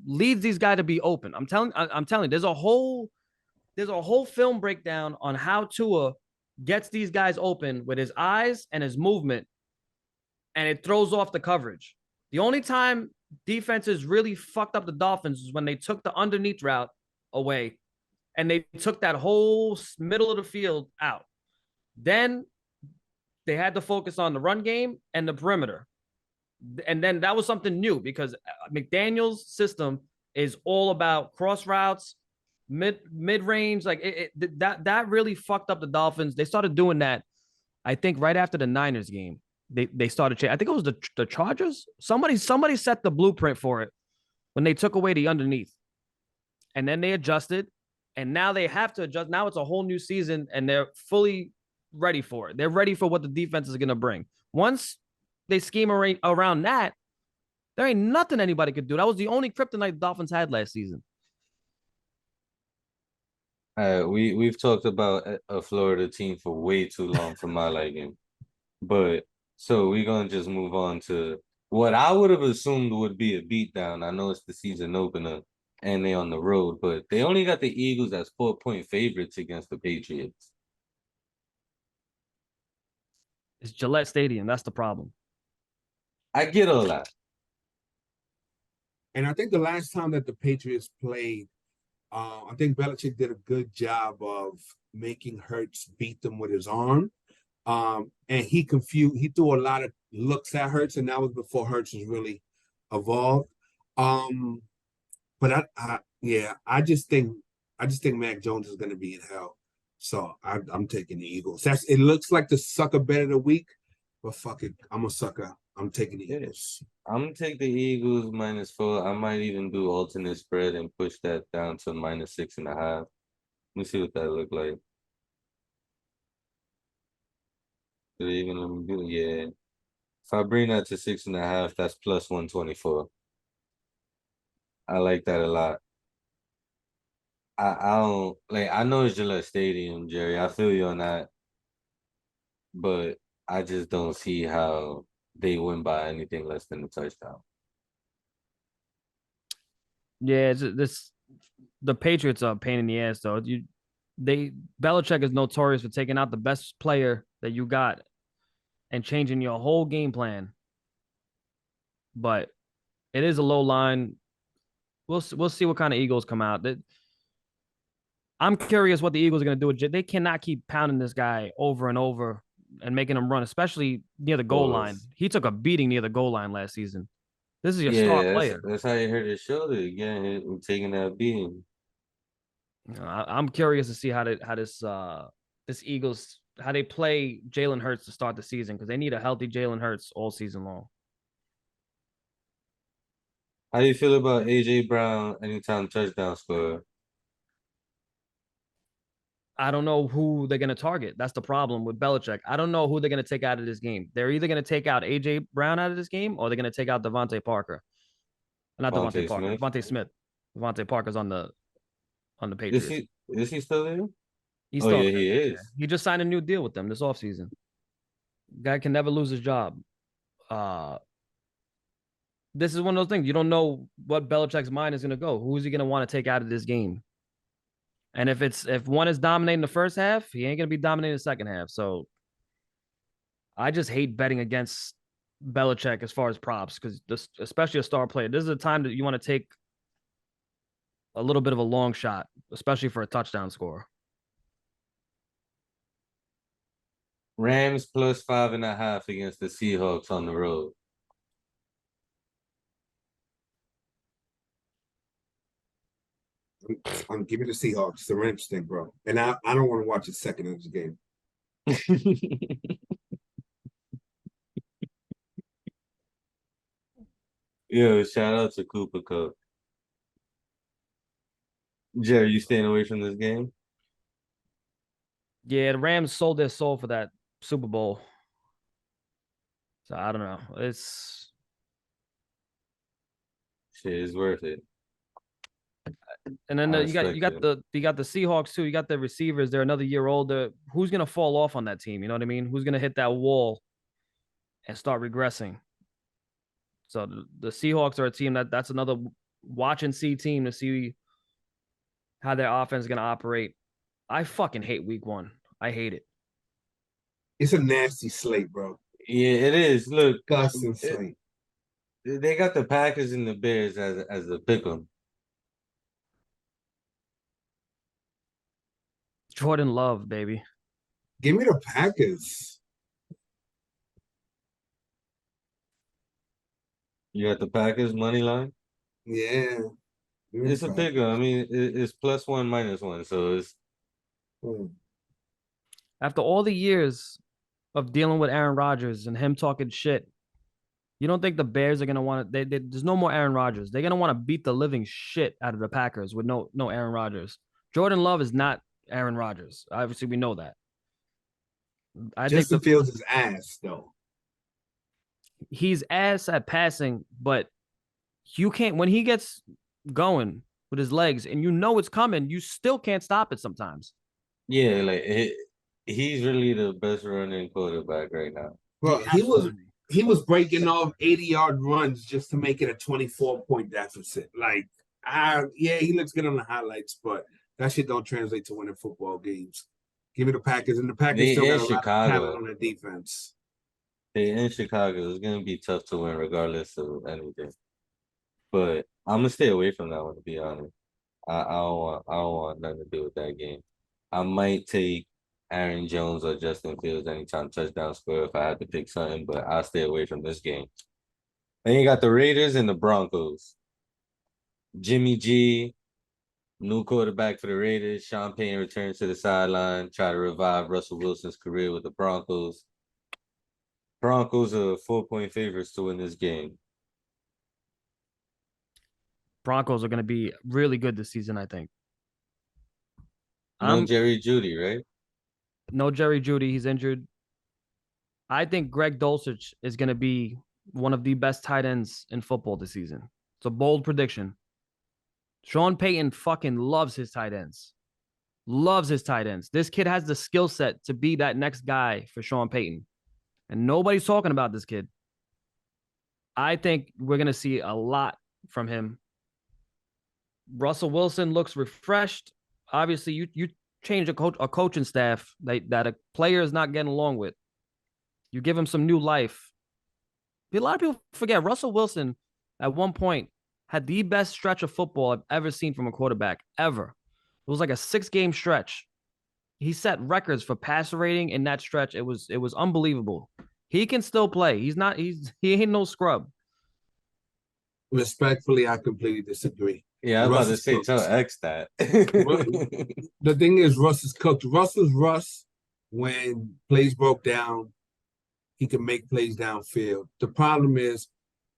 leads these guys to be open. I'm telling you, there's a whole film breakdown on how Tua gets these guys open with his eyes and his movement, and it throws off the coverage. The only time defenses really fucked up the Dolphins is when they took the underneath route away and they took that whole middle of the field out. Then they had to focus on the run game and the perimeter. And then that was something new because McDaniel's system is all about cross routes, mid range. Like that really fucked up the Dolphins. They started doing that, I think, right after the Niners game. They started changing. I think it was the Chargers. Somebody set the blueprint for it when they took away the underneath, and then they adjusted, and now they have to adjust. Now it's a whole new season, and they're fully ready for it. They're ready for what the defense is going to bring. Once they scheme around that, there ain't nothing anybody could do. That was the only kryptonite the Dolphins had last season. We've talked about a Florida team for way too long for my liking, but so we're gonna just move on to what I would have assumed would be a beatdown. I know it's the season opener and they on the road, but they only got the Eagles as 4-point favorites against the Patriots. It's Gillette Stadium. That's the problem. I get all that. And I think the last time that the Patriots played, I think Belichick did a good job of making Hurts beat them with his arm. And he threw a lot of looks at Hurts, and that was before Hurts was really evolved. But I just think Mac Jones is going to be in hell. So I'm taking the Eagles. It looks like the sucker bet of the week, but fuck it, I'm a sucker. I'm taking the Eagles. I'm gonna take the Eagles -4. I might even do alternate spread and push that down to -6.5. Let me see what that look like. Did they even let me do it? Yeah. If I bring that to 6.5, that's +124. I like that a lot. I don't like. I know it's Gillette Stadium, Jerry. I feel you on that, but I just don't see how they win by anything less than a touchdown. Yeah, the Patriots are a pain in the ass though. Belichick is notorious for taking out the best player that you got and changing your whole game plan. But it is a low line. We'll see what kind of Eagles come out. I'm curious what the Eagles are going to do. They cannot keep pounding this guy over and over and making him run, especially near the goal line. He took a beating near the goal line last season. This is your star player. That's how you hurt his shoulder again and taking that beating. I'm curious to see how this Eagles how they play Jalen Hurts to start the season because they need a healthy Jalen Hurts all season long. How do you feel about AJ Brown anytime touchdown score? I don't know who they're going to target. That's the problem with Belichick. I don't know who they're going to take out of this game. They're either going to take out AJ Brown out of this game or they're going to take out Devontae Parker. Not Devontae Parker. Smith? Devontae Smith. Devontae Parker's on the Patriots. Is he still there? He's still he is. He just signed a new deal with them this offseason. Guy can never lose his job. This is one of those things. You don't know what Belichick's mind is going to go. Who is he going to want to take out of this game? And if one is dominating the first half, he ain't going to be dominating the second half. So I just hate betting against Belichick as far as props because especially a star player. This is a time that you want to take a little bit of a long shot, especially for a touchdown score. Rams plus 5.5 against the Seahawks on the road. Give me the Seahawks. The Rams thing, bro. And I don't want to watch a second of this game. Yo, shout out to Cooper Cup. Jerry, you staying away from this game? Yeah, the Rams sold their soul for that Super Bowl. So I don't know. It's worth it. And then you got the Seahawks too. You got the receivers. They're another year older. Who's gonna fall off on that team? You know what I mean? Who's gonna hit that wall and start regressing? So the Seahawks are a team that's another watch and see team to see how their offense is gonna operate. I fucking hate week 1. I hate it. It's a nasty slate, bro. Yeah, it is. Look, slate. They got the Packers and the Bears as the pick 'em. Jordan Love, baby. Give me the Packers. You got the Packers money line? Yeah. It's a pick 'em. I mean, it's +1, -1, so it's. After all the years of dealing with Aaron Rodgers and him talking shit, you don't think the Bears are gonna want to? There's no more Aaron Rodgers. They're gonna want to beat the living shit out of the Packers with no Aaron Rodgers. Jordan Love is not Aaron Rodgers. Obviously, we know that. Justin Fields is ass though. He's ass at passing, but you can't when he gets going with his legs and you know it's coming, you still can't stop it sometimes. Yeah, like he's really the best running quarterback right now. Well, he was breaking off 80-yard runs just to make it a 24-point deficit. Like, yeah, he looks good on the highlights, but that shit don't translate to winning football games. Give me the Packers, and the Packers still got a lot of talent on their defense. They in Chicago. It's gonna be tough to win regardless of anything. But I'm gonna stay away from that one, to be honest. I don't want nothing to do with that game. I might take Aaron Jones or Justin Fields anytime touchdown score if I had to pick something, but I'll stay away from this game. Then you got the Raiders and the Broncos. Jimmy G, new quarterback for the Raiders. Sean Payton returns to the sideline, try to revive Russell Wilson's career with the Broncos. Broncos are 4-point favorites to win this game. Broncos are going to be really good this season, I think. No Jerry Jeudy, right? No Jerry Jeudy. He's injured. I think Greg Dulcich is going to be one of the best tight ends in football this season. It's a bold prediction. Sean Payton fucking loves his tight ends. Loves his tight ends. This kid has the skill set to be that next guy for Sean Payton. And nobody's talking about this kid. I think we're going to see a lot from him. Russell Wilson looks refreshed. Obviously, you change a coaching staff that a player is not getting along with. You give him some new life. A lot of people forget Russell Wilson at one point had the best stretch of football I've ever seen from a quarterback ever. It was like a 6-game stretch. He set records for passer rating in that stretch. It was unbelievable. He can still play. He ain't no scrub. Respectfully, I completely disagree. Yeah, I was about to say, tell X that. The thing is, Russ is cooked. Russ was Russ when plays broke down. He can make plays downfield. The problem is,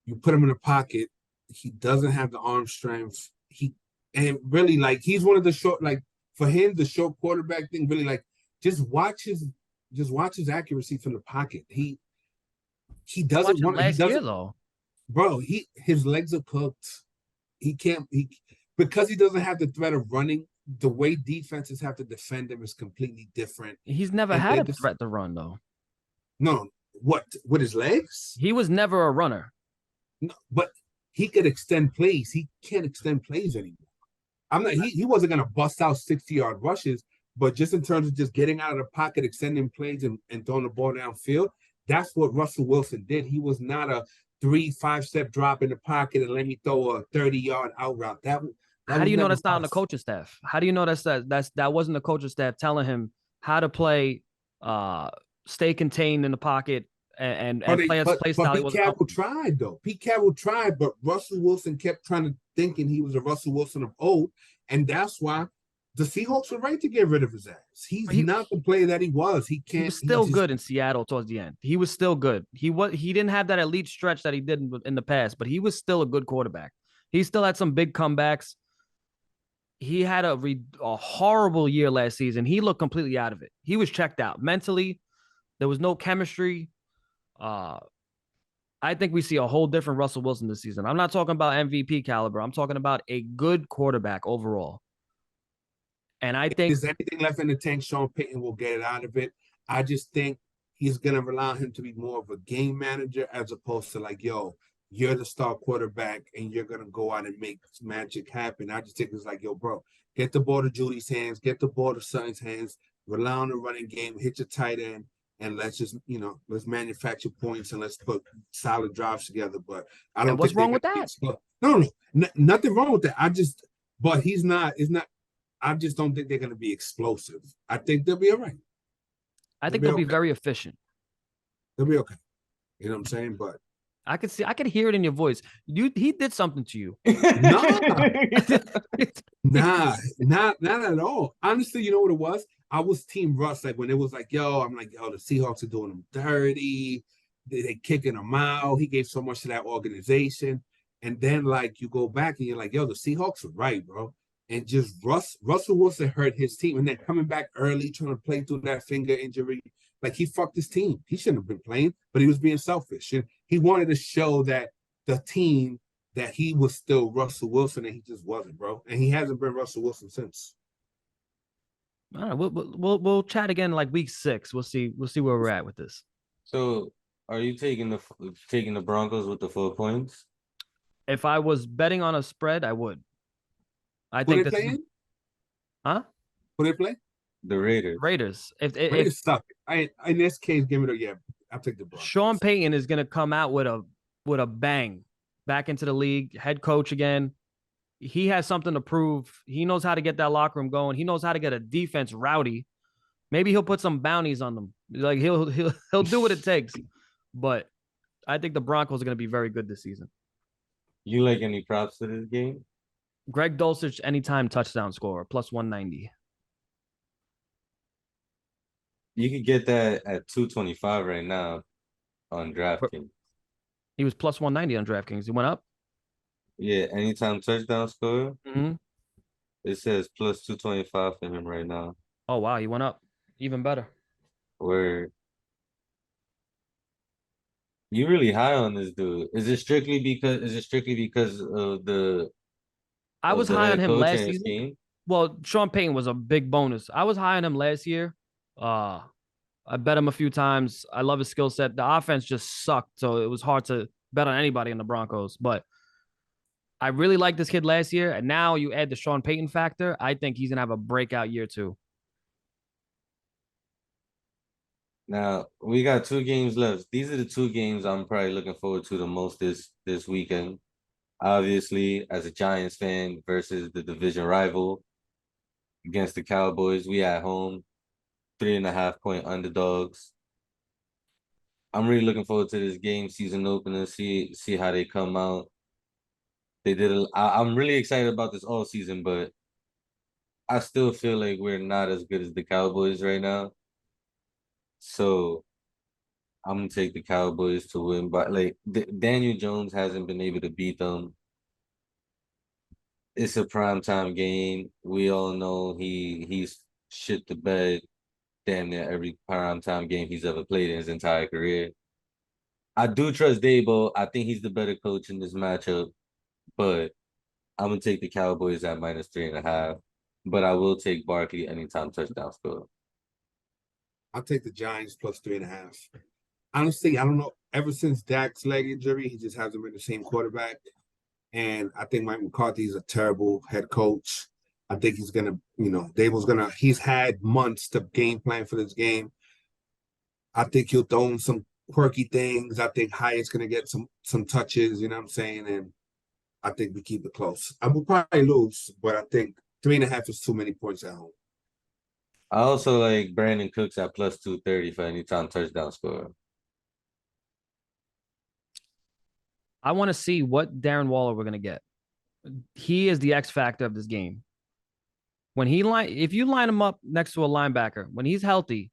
you put him in a pocket. He doesn't have the arm strength. He's one of the short, like for him, the short quarterback thing. Really, like just watch his accuracy from the pocket. He doesn't want. Last year though, bro. His legs are cooked. He can't. Because he doesn't have the threat of running. The way defenses have to defend him is completely different. He's never had a threat to run though. No, what with his legs? He was never a runner. No, but he could extend plays. He can't extend plays anymore. He wasn't gonna bust out 60-yard rushes, but just in terms of just getting out of the pocket, extending plays and throwing the ball downfield, that's what Russell Wilson did. He was not a 3-5 step drop in the pocket and let me throw a 30-yard out route. How do you know that's not on the coaching staff? How do you know that wasn't the coaching staff telling him how to play, stay contained in the pocket and play style? Pete Carroll tried though. Pete Carroll tried, but Russell Wilson kept thinking he was a Russell Wilson of old, and that's why the Seahawks were right to get rid of his ass. He's not the player that he was. He was still good in Seattle towards the end. He was still good. He didn't have that elite stretch that he did in the past, but he was still a good quarterback. He still had some big comebacks. He had a horrible year last season. He looked completely out of it. He was checked out mentally. There was no chemistry. I think we see a whole different Russell Wilson this season. I'm not talking about MVP caliber. I'm talking about a good quarterback overall. And I think if there's anything left in the tank, Sean Payton will get it out of it. I just think he's going to rely on him to be more of a game manager as opposed to like, yo, you're the star quarterback and you're going to go out and make magic happen. I just think it's like, yo, bro, get the ball to Judy's hands, get the ball to Son's hands, rely on the running game, hit your tight end, and let's just, let's manufacture points and let's put solid drives together. But I don't. What's wrong with that? No, nothing wrong with that. I just don't think they're going to be explosive. I think they'll be all right. I think they'll be very efficient. They'll be okay. You know what I'm saying? But I could hear it in your voice. He did something to you. Nah, not at all. Honestly, you know what it was? I was Team Russ. Like when it was like, I'm like, the Seahawks are doing him dirty. They kicking him out. He gave so much to that organization. And then like you go back and you're like, the Seahawks are right, bro. And just Russell Wilson hurt his team. And then coming back early, trying to play through that finger injury. Like he fucked his team. He shouldn't have been playing, but he was being selfish. He wanted to show that the team that he was still Russell Wilson, and he just wasn't, bro. And he hasn't been Russell Wilson since. All right, we'll chat again like week 6. We'll see where we're at with this. So, are you taking the Broncos with the 4 points? If I was betting on a spread, I would. I Who think they playing? Huh? Who they play? The Raiders. Raiders suck. In this case, give it I'll take the Broncos. Sean Payton is gonna come out with a bang back into the league, head coach again. He has something to prove. He knows how to get that locker room going. He knows how to get a defense rowdy. Maybe he'll put some bounties on them. Like he'll do what it takes. But I think the Broncos are gonna be very good this season. You like any props to this game? Greg Dulcich anytime touchdown scorer plus 190. You could get that at 225 right now on DraftKings. He was plus 190 on DraftKings. He went up? Yeah, anytime touchdown score. Mm-hmm. It says plus 225 for him right now. Oh, wow. He went up. Even better. Where you really high on this dude. Is it strictly because of the I was high on him last season. Game? Well, Sean Payton was a big bonus. I was high on him last year. I bet him a few times. I love his skill set. The offense just sucked, so it was hard to bet on anybody in the Broncos. But I really liked this kid last year, and now you add the Sean Payton factor. I think he's gonna have a breakout year too. Now we got 2 games left. These are the 2 games I'm probably looking forward to the most this weekend. Obviously, as a Giants fan versus the division rival against the Cowboys, we at home, 3.5 point underdogs. I'm really looking forward to this game, season opener, see how they come out. I'm really excited about this all season, but I still feel like we're not as good as the Cowboys right now. So I'm gonna take the Cowboys to win, but like Daniel Jones hasn't been able to beat them. It's a primetime game. We all know he's shit the bed damn near every primetime game he's ever played in his entire career. I do trust Dabo. I think he's the better coach in this matchup, but I'm gonna take the Cowboys at -3.5. But I will take Barkley anytime touchdown score. I'll take the Giants plus 3.5. Honestly, I don't know. Ever since Dak's leg injury, he just hasn't been the same quarterback. And I think Mike McCarthy is a terrible head coach. I think he's gonna, he's had months to game plan for this game. I think he'll throw in some quirky things. I think Hyatt's gonna get some touches, you know what I'm saying? And I think we keep it close. I will probably lose, but I think 3.5 is too many points at home. I also like Brandon Cooks at +230 for anytime touchdown score. I want to see what Darren Waller we're gonna get. He is the X factor of this game. If you line him up next to a linebacker, when he's healthy,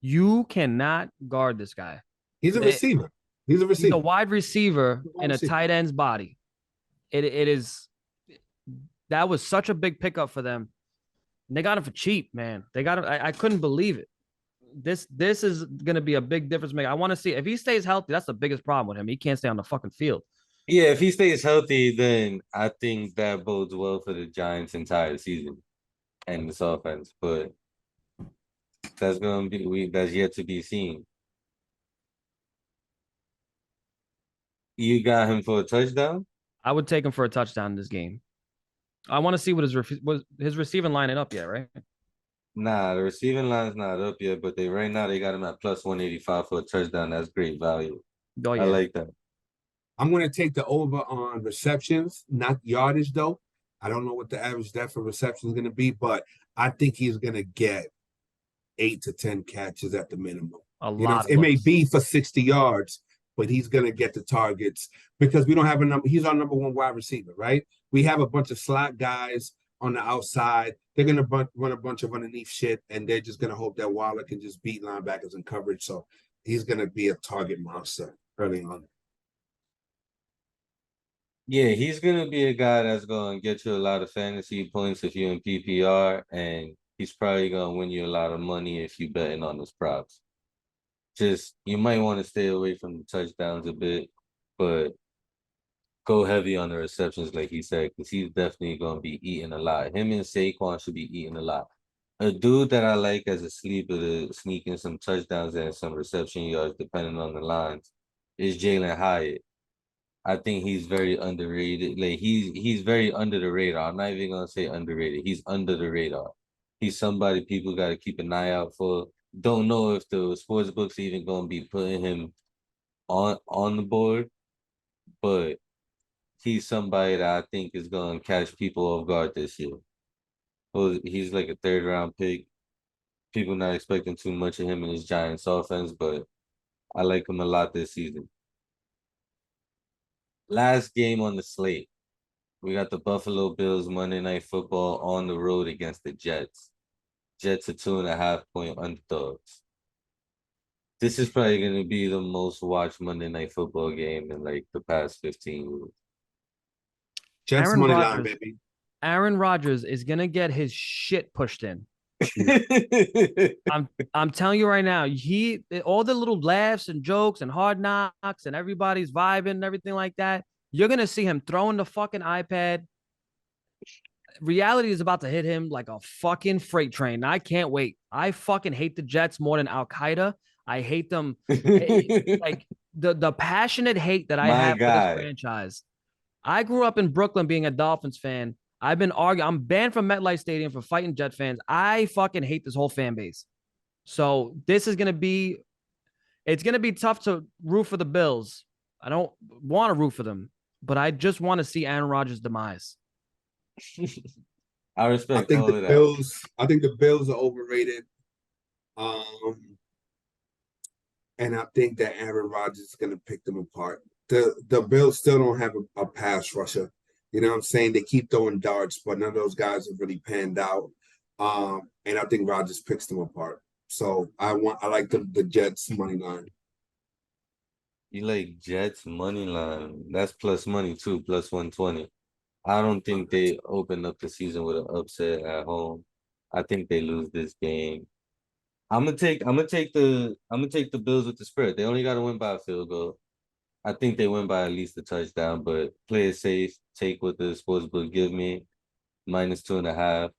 you cannot guard this guy. He's a receiver. He's a wide receiver in a tight end's body. It is that was such a big pickup for them. And they got him for cheap, man. They got him. I couldn't believe it. This is gonna be a big difference maker. I want to see if he stays healthy. That's the biggest problem with him. He can't stay on the fucking field. Yeah, if he stays healthy, then I think that bodes well for the Giants' entire season and this offense. But that's yet to be seen. You got him for a touchdown? I would take him for a touchdown in this game. I want to see what his receiving line ain't up yet, right? Nah, the receiving line's not up yet, but right now they got him at +185 for a touchdown. That's great value. Oh yeah, I like that. I'm going to take the over on receptions, not yardage though. I don't know what the average depth of reception is going to be, but I think he's going to get 8 to 10 catches at the minimum. It may be for 60 yards, but he's going to get the targets because we don't have a number. He's our number one wide receiver, right? We have a bunch of slot guys on the outside. They're going to run a bunch of underneath shit, and they're just going to hope that Waller can just beat linebackers in coverage. So he's going to be a target monster early on. Yeah, he's gonna be a guy that's gonna get you a lot of fantasy points if you're in PPR, and he's probably gonna win you a lot of money if you're betting on his props. Just you might want to stay away from the touchdowns a bit, but go heavy on the receptions, like he said, because he's definitely gonna be eating a lot. Him and Saquon should be eating a lot. A dude that I like as a sleeper to sneak in some touchdowns and some reception yards, depending on the lines, is Jalen Hyatt. I think he's very underrated. Like he's very under the radar. I'm not even gonna say underrated. He's under the radar. He's somebody people got to keep an eye out for. Don't know if the sports books are even gonna be putting him on the board, but he's somebody that I think is gonna catch people off guard this year. Well, he's like a 3rd-round pick. People not expecting too much of him in his Giants offense, but I like him a lot this season. Last game on the slate. We got the Buffalo Bills Monday Night Football on the road against the Jets. Jets are 2.5 point underdogs. This is probably going to be the most watched Monday Night Football game in like the past 15 years. Jets money line, baby. Aaron Rodgers is going to get his shit pushed in. I'm telling you right now, all the little laughs and jokes and hard knocks and everybody's vibing and everything like that. You're gonna see him throwing the fucking iPad. Reality is about to hit him like a fucking freight train. I can't wait. I fucking hate the Jets more than Al Qaeda. I hate them. Like the passionate hate that I have for this franchise. I grew up in Brooklyn being a Dolphins fan. I've been arguing. I'm banned from MetLife Stadium for fighting Jet fans. I fucking hate this whole fan base. So this is gonna be it's gonna be tough to root for the Bills. I don't want to root for them, but I just want to see Aaron Rodgers' demise. I I respect think all the of that. Bills. I think the Bills are overrated. And I think that Aaron Rodgers is going to pick them apart. The Bills still don't have a pass rusher. You know what I'm saying? They keep throwing darts, but none of those guys have really panned out. And I think Rodgers picks them apart. So I like the Jets money line. You like Jets money line. That's plus money too, plus 120. I don't think they open up the season with an upset at home. I think they lose this game. I'm gonna take the Bills with the spread. They only gotta win by a field goal. I think they win by at least a touchdown, but play it safe, take what the sportsbook give me, -2.5.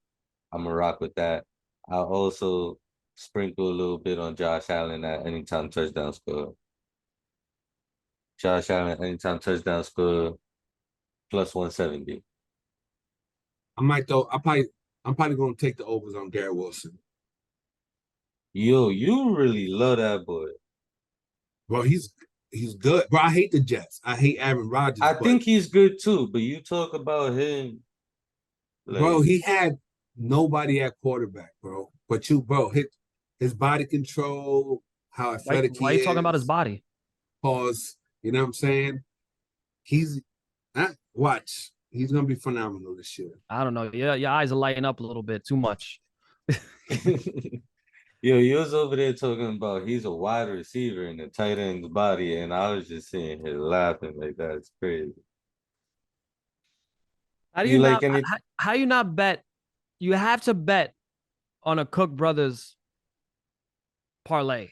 I'm gonna rock with that. I'll also sprinkle a little bit on Josh Allen at anytime touchdown score. Josh Allen anytime touchdown score plus 170. I might though. I'm probably going to take the overs on Garrett Wilson. Yo, you really love that boy. Well, he's good. But I hate the Jets. I hate Aaron Rodgers. I but, think he's good too, but you talk about him. bro, he had nobody at quarterback, bro. But bro, his body control, how athletic Why are he you talking about his is. body? Pause. You know what I'm saying? Watch. He's gonna be phenomenal this year. I don't know. Yeah, your eyes are lighting up a little bit too much. Yo, you was over there talking about he's a wide receiver in the tight end's body, and I was just sitting here laughing like that's crazy. How do You you like not? any? How you not bet? You have to bet on a Cook brothers parlay.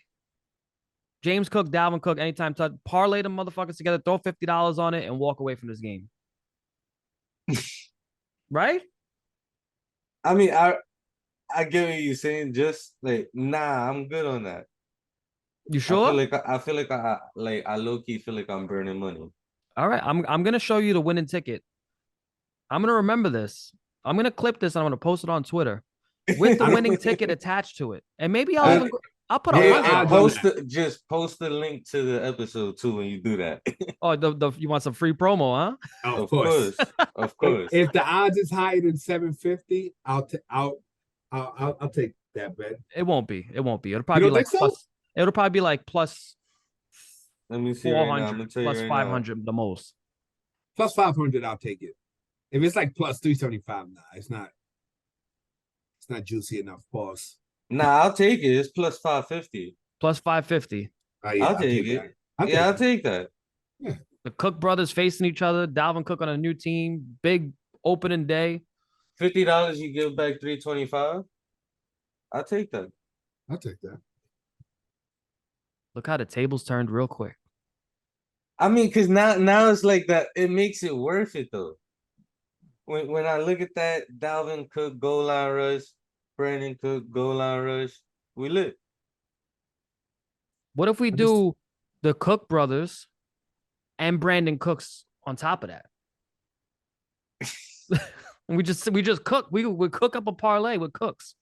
James Cook, Dalvin Cook, anytime touch, parlay the motherfuckers together, throw $50 on it, and walk away from this game. Right? I mean, I get what you're saying. Just like, nah, I'm good on that. You I feel sure? like I low key feel like I'm burning money. All right. I'm gonna show you the winning ticket. I'm gonna remember this. I'm gonna clip this and I'm gonna post it on Twitter with the winning ticket attached to it. And maybe I- I'll put Yeah, Hey, 100 I on it. don't- just post the link to the episode too when you do that. Oh, you want some free promo, huh? Of Of course. course, of course. If the odds is higher than 750, I'll take that bet. It won't be. It won't be. It'll You probably be don't like think so? plus. It'll probably be like plus Let me see right now. I'm 400, gonna tell you plus right 500 the most. Plus 500, I'll take it. If it's like plus 375, nah, it's not juicy enough. Pause. now. Nah, I'll take it. It's plus 550. Plus 550. Yeah, I'll take it. that. I'll Yeah, I'll take take that. The Cook brothers facing each other. Dalvin Cook on a new team. Big opening day. $50, you give back 325. I'll take that. I'll take that. Look how the tables turned real quick. I mean, cause now it's like that. It makes it worth it though. When I look at that Dalvin Cook goal line rush, Brandon Cook goal line rush, we lit. What if we do the Cook brothers and Brandon Cooks on top of that? we just cook. We cook up a parlay with Cooks.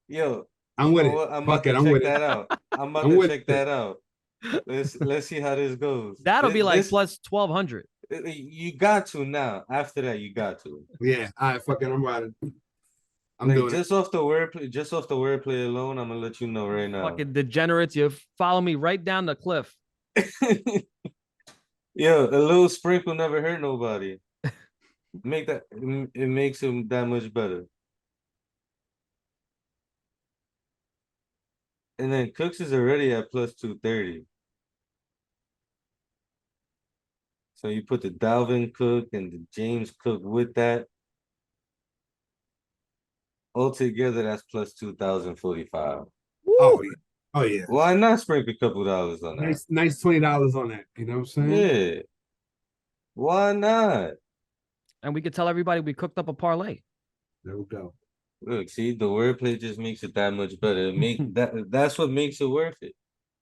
Yo, I'm with it. I'm Fuck about it. to I'm check with that it. out. I'm about I'm to with check it. that out. Let's see how this goes. That'll be like This- plus 1,200. You got to now. After that, you got to. Yeah. All right. Fuck it. I'm riding. I'm Like doing just off the wordplay alone, I'm gonna let you know right now. Fucking degenerates. You follow me right down the cliff. Yo, a little sprinkle never hurt nobody. It makes him that much better. And then Cooks is already at plus 230. So you put the Dalvin Cook and the James Cook with that. Altogether, that's plus 2,045. Oh yeah. Oh yeah. Why not sprinkle a couple dollars on that? Nice $20 on that. You know what I'm saying? Yeah. Why not? And we could tell everybody we cooked up a parlay. There we go. Look, see, the wordplay just makes it that much better. That's what makes it worth it.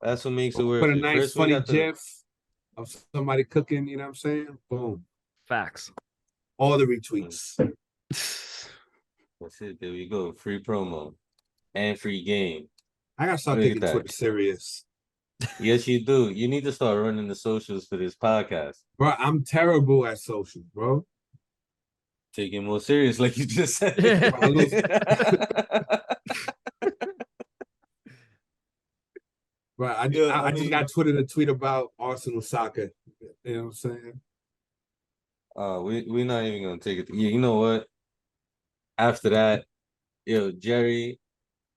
That's what makes it worth Put a it. nice First, we funny got the gif of somebody cooking. You know what I'm saying? Boom. Facts. All the retweets. that's it. There we go. Free promo and free game. I gotta start Look at taking that. Twitter serious. Yes, you do. You need to start running the socials for this podcast. Bro, I'm terrible at social, bro. Take it more serious, like you just said. I lose. Right, Yeah, I just got Twitter to tweet about Arsenal soccer. You know what I'm saying? we're not even gonna take it. Yeah, you know what? After that, yo, Jerry,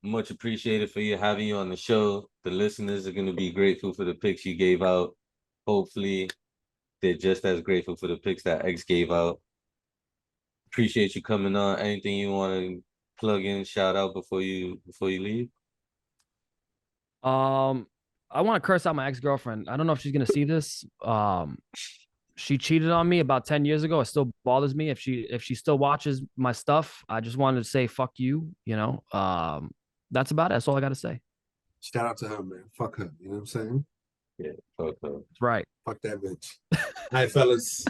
much appreciated for you having you on the show. The listeners are gonna be grateful for the picks you gave out. Hopefully, they're just as grateful for the picks that X gave out. Appreciate you coming on. Anything you want to plug in, shout out before you leave? I want to curse out my ex-girlfriend. I don't know if she's gonna see this. She cheated on me about 10 years ago. It still bothers me. If she still watches my stuff, I just wanted to say fuck you, you know. That's about it. That's all I gotta say. Shout out to her, man. Fuck her. You know what I'm saying? Yeah, fuck. That's right. Fuck that bitch. All right, fellas.